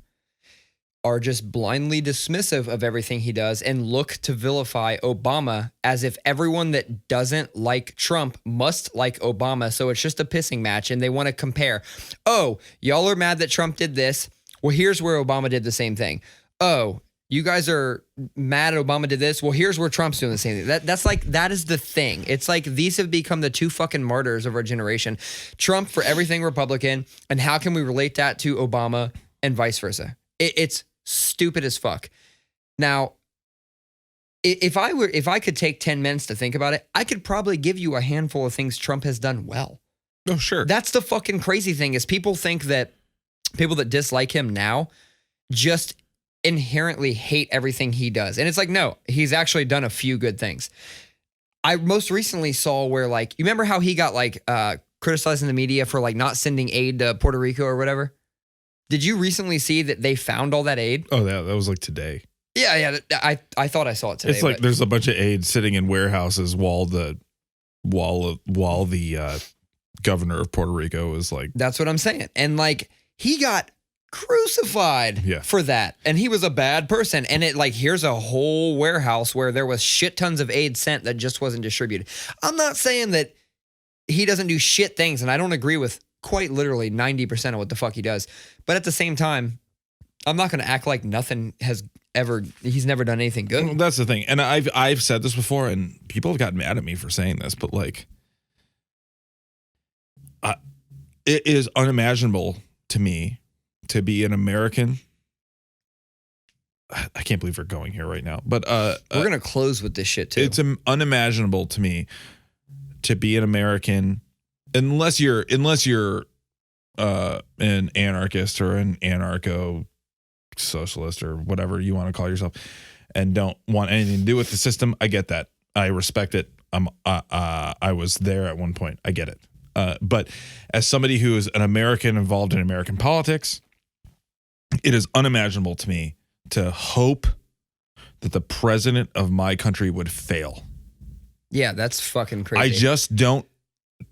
are just blindly dismissive of everything he does and look to vilify Obama as if everyone that doesn't like Trump must like Obama. So it's just a pissing match and they want to compare. Oh, y'all are mad that Trump did this. Well, here's where Obama did the same thing. Oh, you guys are mad Obama did this. Well, here's where Trump's doing the same thing. That is the thing. It's like these have become the two fucking martyrs of our generation. Trump for everything Republican, and how can we relate that to Obama and vice versa? It's stupid as fuck. Now, if I could take 10 minutes to think about it, I could probably give you a handful of things Trump has done well. Oh, sure. That's the fucking crazy thing is people think that people that dislike him now just inherently hate everything he does. And it's like, no, he's actually done a few good things. I most recently saw where, like, you remember how he got like criticized in the media for like not sending aid to Puerto Rico or whatever? Did you recently see that they found all that aid? Oh, yeah, that was like today. Yeah. I thought I saw it today. It's like there's a bunch of aid sitting in warehouses while the governor of Puerto Rico is like. That's what I'm saying. And like he got crucified for that. And he was a bad person. And it like, here's a whole warehouse where there was shit tons of aid sent that just wasn't distributed. I'm not saying that he doesn't do shit things. And I don't agree with quite literally 90% of what the fuck he does. But at the same time, I'm not going to act like nothing has he's never done anything good. That's the thing. And I've said this before, and people have gotten mad at me for saying this, but like, it is unimaginable to me to be an American. I can't believe we're going here right now, but we're gonna close with this shit too. It's unimaginable to me to be an American unless you're an anarchist or an anarcho socialist or whatever you want to call yourself, and don't want anything to do with the system. I get that. I respect it. I was there at one point. I get it. But as somebody who is an American involved in American politics, it is unimaginable to me to hope that the president of my country would fail. Yeah, that's fucking crazy. I just don't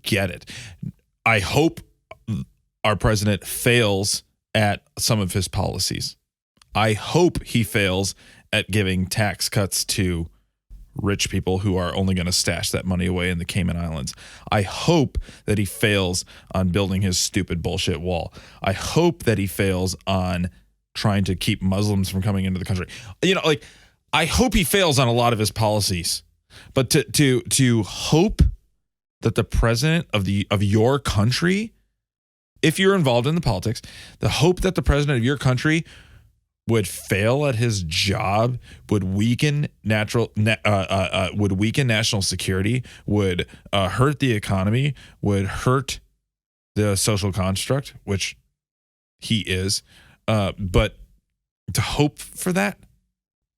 get it. I hope our president fails at some of his policies. I hope he fails at giving tax cuts to rich people who are only going to stash that money away in the Cayman Islands. I hope that he fails on building his stupid bullshit wall. I hope that he fails on trying to keep Muslims from coming into the country. You know, like, I hope he fails on a lot of his policies. But to hope that the president of your country, if you're involved in the politics, the hope that the president of your country would fail at his job, would weaken national security, would hurt the economy, would hurt the social construct, which he is. But to hope for that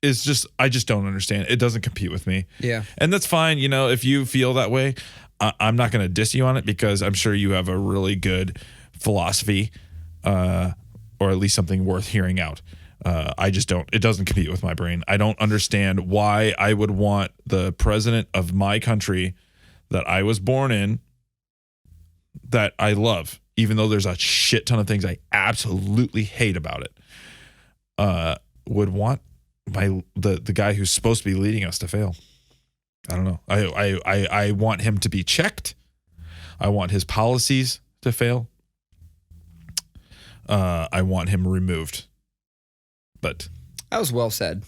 is just, I just don't understand. It doesn't compete with me. Yeah. And that's fine. You know, if you feel that way, I'm not going to diss you on it, because I'm sure you have a really good philosophy, or at least something worth hearing out. I just don't, it doesn't compete with my brain. I don't understand why I would want the president of my country that I was born in, that I love, even though there's a shit ton of things I absolutely hate about it, would want the guy who's supposed to be leading us to fail. I don't know. I want him to be checked. I want his policies to fail. I want him removed. But that was well said.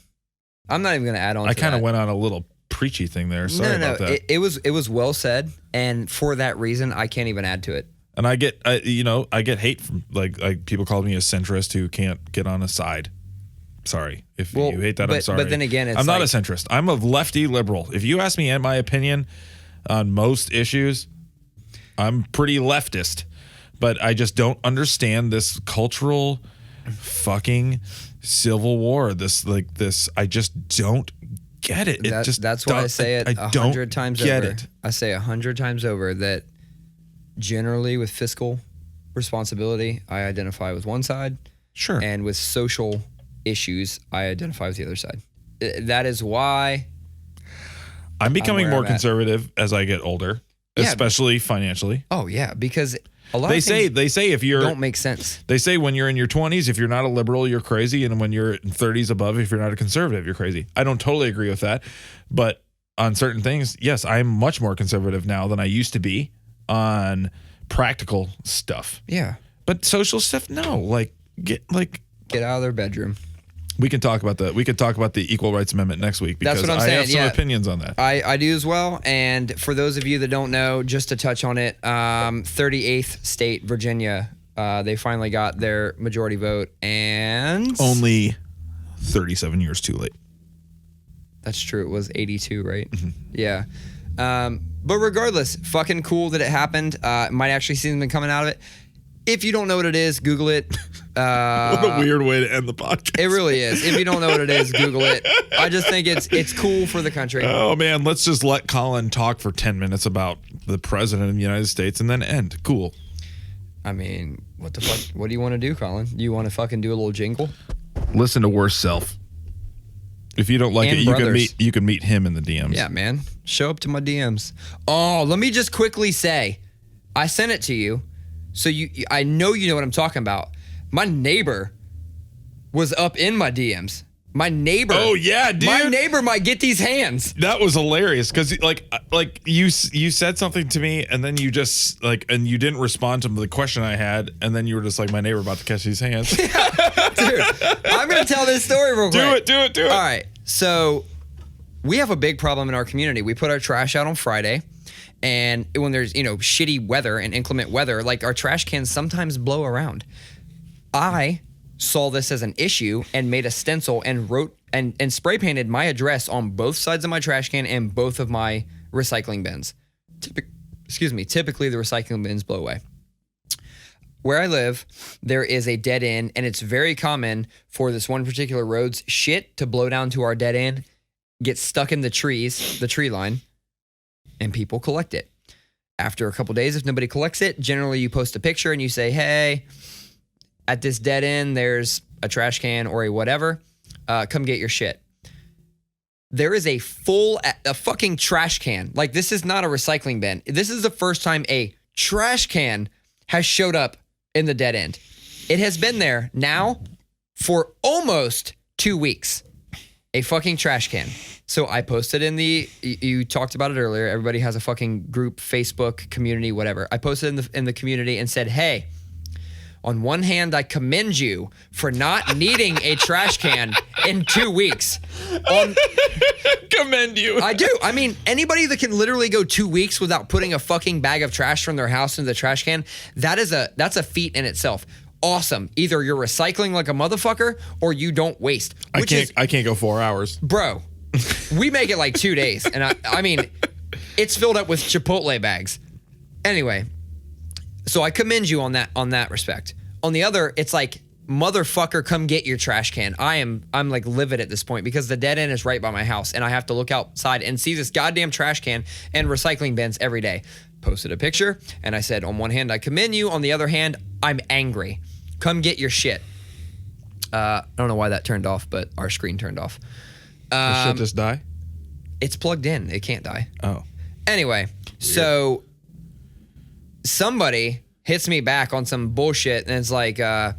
I'm not even going to add on. I kind of went on a little preachy thing there. Sorry about that. It was well said, and for that reason, I can't even add to it. And I get hate from like people call me a centrist who can't get on a side. Sorry if you hate that. I'm sorry. But then again, I'm not a centrist. I'm a lefty liberal. If you ask me my opinion on most issues, I'm pretty leftist. But I just don't understand this cultural fucking civil war. I just don't get it. That's why I say it 100 times over. I say 100 times over that generally with fiscal responsibility, I identify with one side. Sure. And with social issues, I identify with the other side. That is why I'm becoming more conservative as I get older, especially financially. Oh yeah, because a lot they of things they say if you're don't make sense. They say when you're in your 20s, if you're not a liberal, you're crazy, and when you're 30s above, if you're not a conservative, you're crazy. I don't totally agree with that, but on certain things, yes, I'm much more conservative now than I used to be on practical stuff. Yeah, but social stuff, no. Get out of their bedroom. We can talk about the Equal Rights Amendment next week, because that's what I'm saying. I have some opinions on that. I do as well. And for those of you that don't know, just to touch on it, 38th state, Virginia, they finally got their majority vote, and only 37 years too late. That's true. It was 82, right? Mm-hmm. Yeah. But regardless, fucking cool that it happened. Might actually see something coming out of it. If you don't know what it is, Google it. What a weird way to end the podcast. It really is. If you don't know what it is, Google it. I just think it's cool for the country. Oh, man. Let's just let Collin talk for 10 minutes about the president of the United States and then end. Cool. I mean, what the fuck? What do you want to do, Collin? Do you want to fucking do a little jingle? Listen to Worst Self. If you don't like it, you can meet him in the DMs. Yeah, man. Show up to my DMs. Oh, let me just quickly say, I sent it to you. So I know you know what I'm talking about. My neighbor was up in my DMs My neighbor. Oh yeah, dude. My neighbor might get these hands. That was hilarious because like you said something to me and then you just like and you didn't respond to the question I had and then you were just like my neighbor about to catch these hands. Dude, I'm gonna tell this story real quick. Do it. All right, so we have a big problem in our community. We put our trash out on Friday, and when there's shitty weather and inclement weather, like our trash cans sometimes blow around. I saw this as an issue and made a stencil and wrote and spray painted my address on both sides of my trash can and both of my recycling bins. Typically the recycling bins blow away. Where I live, there is a dead end, and it's very common for this one particular road's shit to blow down to our dead end, get stuck in the trees, the tree line, and people collect it. After a couple days, if nobody collects it, generally you post a picture and you say, hey, at this dead end, there's a trash can or a whatever. Come get your shit. There is a fucking trash can. Like, this is not a recycling bin. This is the first time a trash can has showed up in the dead end. It has been there now for almost 2 weeks. A fucking trash can. So I posted you talked about it earlier. Everybody has a fucking group, Facebook, community, whatever. I posted in the community and said, hey, on one hand, I commend you for not needing a trash can in 2 weeks. Commend you. I do. I mean, anybody that can literally go 2 weeks without putting a fucking bag of trash from their house into the trash can, that's a feat in itself. Awesome. Either you're recycling like a motherfucker or you don't waste. I can't go 4 hours. Bro, we make it like 2 days. And I mean, it's filled up with Chipotle bags. Anyway, so I commend you on that respect. On the other, it's like, motherfucker, come get your trash can. I'm like livid at this point because the dead end is right by my house and I have to look outside and see this goddamn trash can and recycling bins every day. Posted a picture and I said, on one hand, I commend you. On the other hand, I'm angry. Come get your shit. I don't know why that turned off, but our screen turned off. The shit just die? It's plugged in. It can't die. Oh. Anyway, so somebody hits me back on some bullshit and it's like, I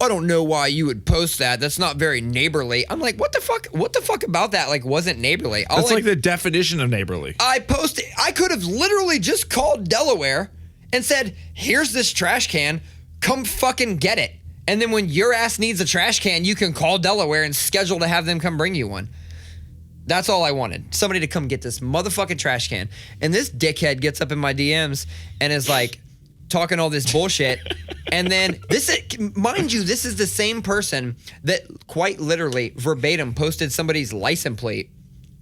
don't know why you would post that. That's not very neighborly. I'm like, what the fuck? What the fuck about that? Like, wasn't neighborly? That's like the definition of neighborly. I could have literally just called Delaware and said, here's this trash can. Come fucking get it. And then when your ass needs a trash can, you can call Delaware and schedule to have them come bring you one. That's all I wanted. Somebody to come get this motherfucking trash can. And this dickhead gets up in my DMs and is like, talking all this bullshit. And then mind you, this is the same person that quite literally verbatim posted somebody's license plate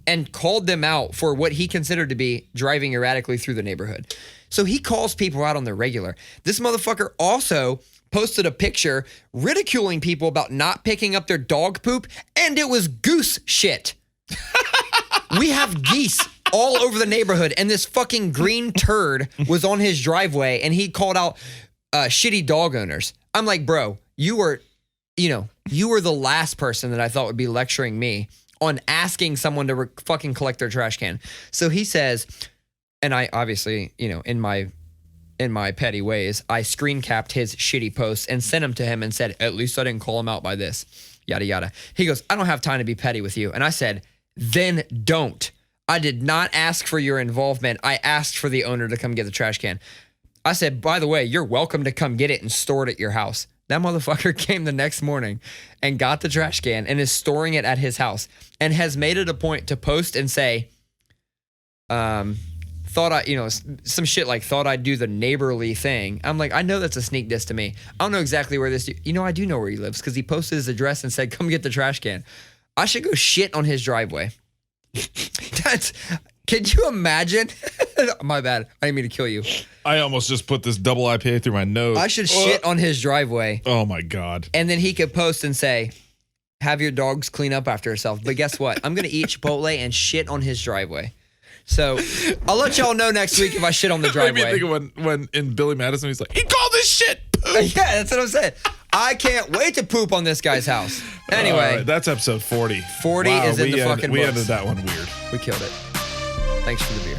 and called them out for what he considered to be driving erratically through the neighborhood. So he calls people out on the regular. This motherfucker also posted a picture ridiculing people about not picking up their dog poop, and it was goose shit. We have geese all over the neighborhood, and this fucking green turd was on his driveway, and he called out shitty dog owners. I'm like, bro, you were the last person that I thought would be lecturing me on asking someone to fucking collect their trash can. So he says, and I obviously, in my petty ways, I screen capped his shitty posts and sent them to him and said, at least I didn't call him out by this, yada, yada. He goes, I don't have time to be petty with you. And I said, then don't. I did not ask for your involvement. I asked for the owner to come get the trash can. I said, by the way, you're welcome to come get it and store it at your house. That motherfucker came the next morning and got the trash can and is storing it at his house and has made it a point to post and say, some shit like thought I'd do the neighborly thing. I'm like, I know that's a sneak diss to me. I don't know exactly where this, I do know where he lives because he posted his address and said, come get the trash can. I should go shit on his driveway. Can you imagine? My bad. I didn't mean to kill you. I almost just put this double IPA through my nose. I should shit on his driveway. Oh my God. And then he could post and say, have your dogs clean up after herself. But guess what? I'm going to eat Chipotle and shit on his driveway. So I'll let y'all know next week if I shit on the driveway. Made me think of when in Billy Madison, he's like, he called this shit poop. Yeah, that's what I'm saying. I can't wait to poop on this guy's house. Anyway. Right, that's episode 40. 40 is in the fucking books. We ended that one weird. We killed it. Thanks for the beer.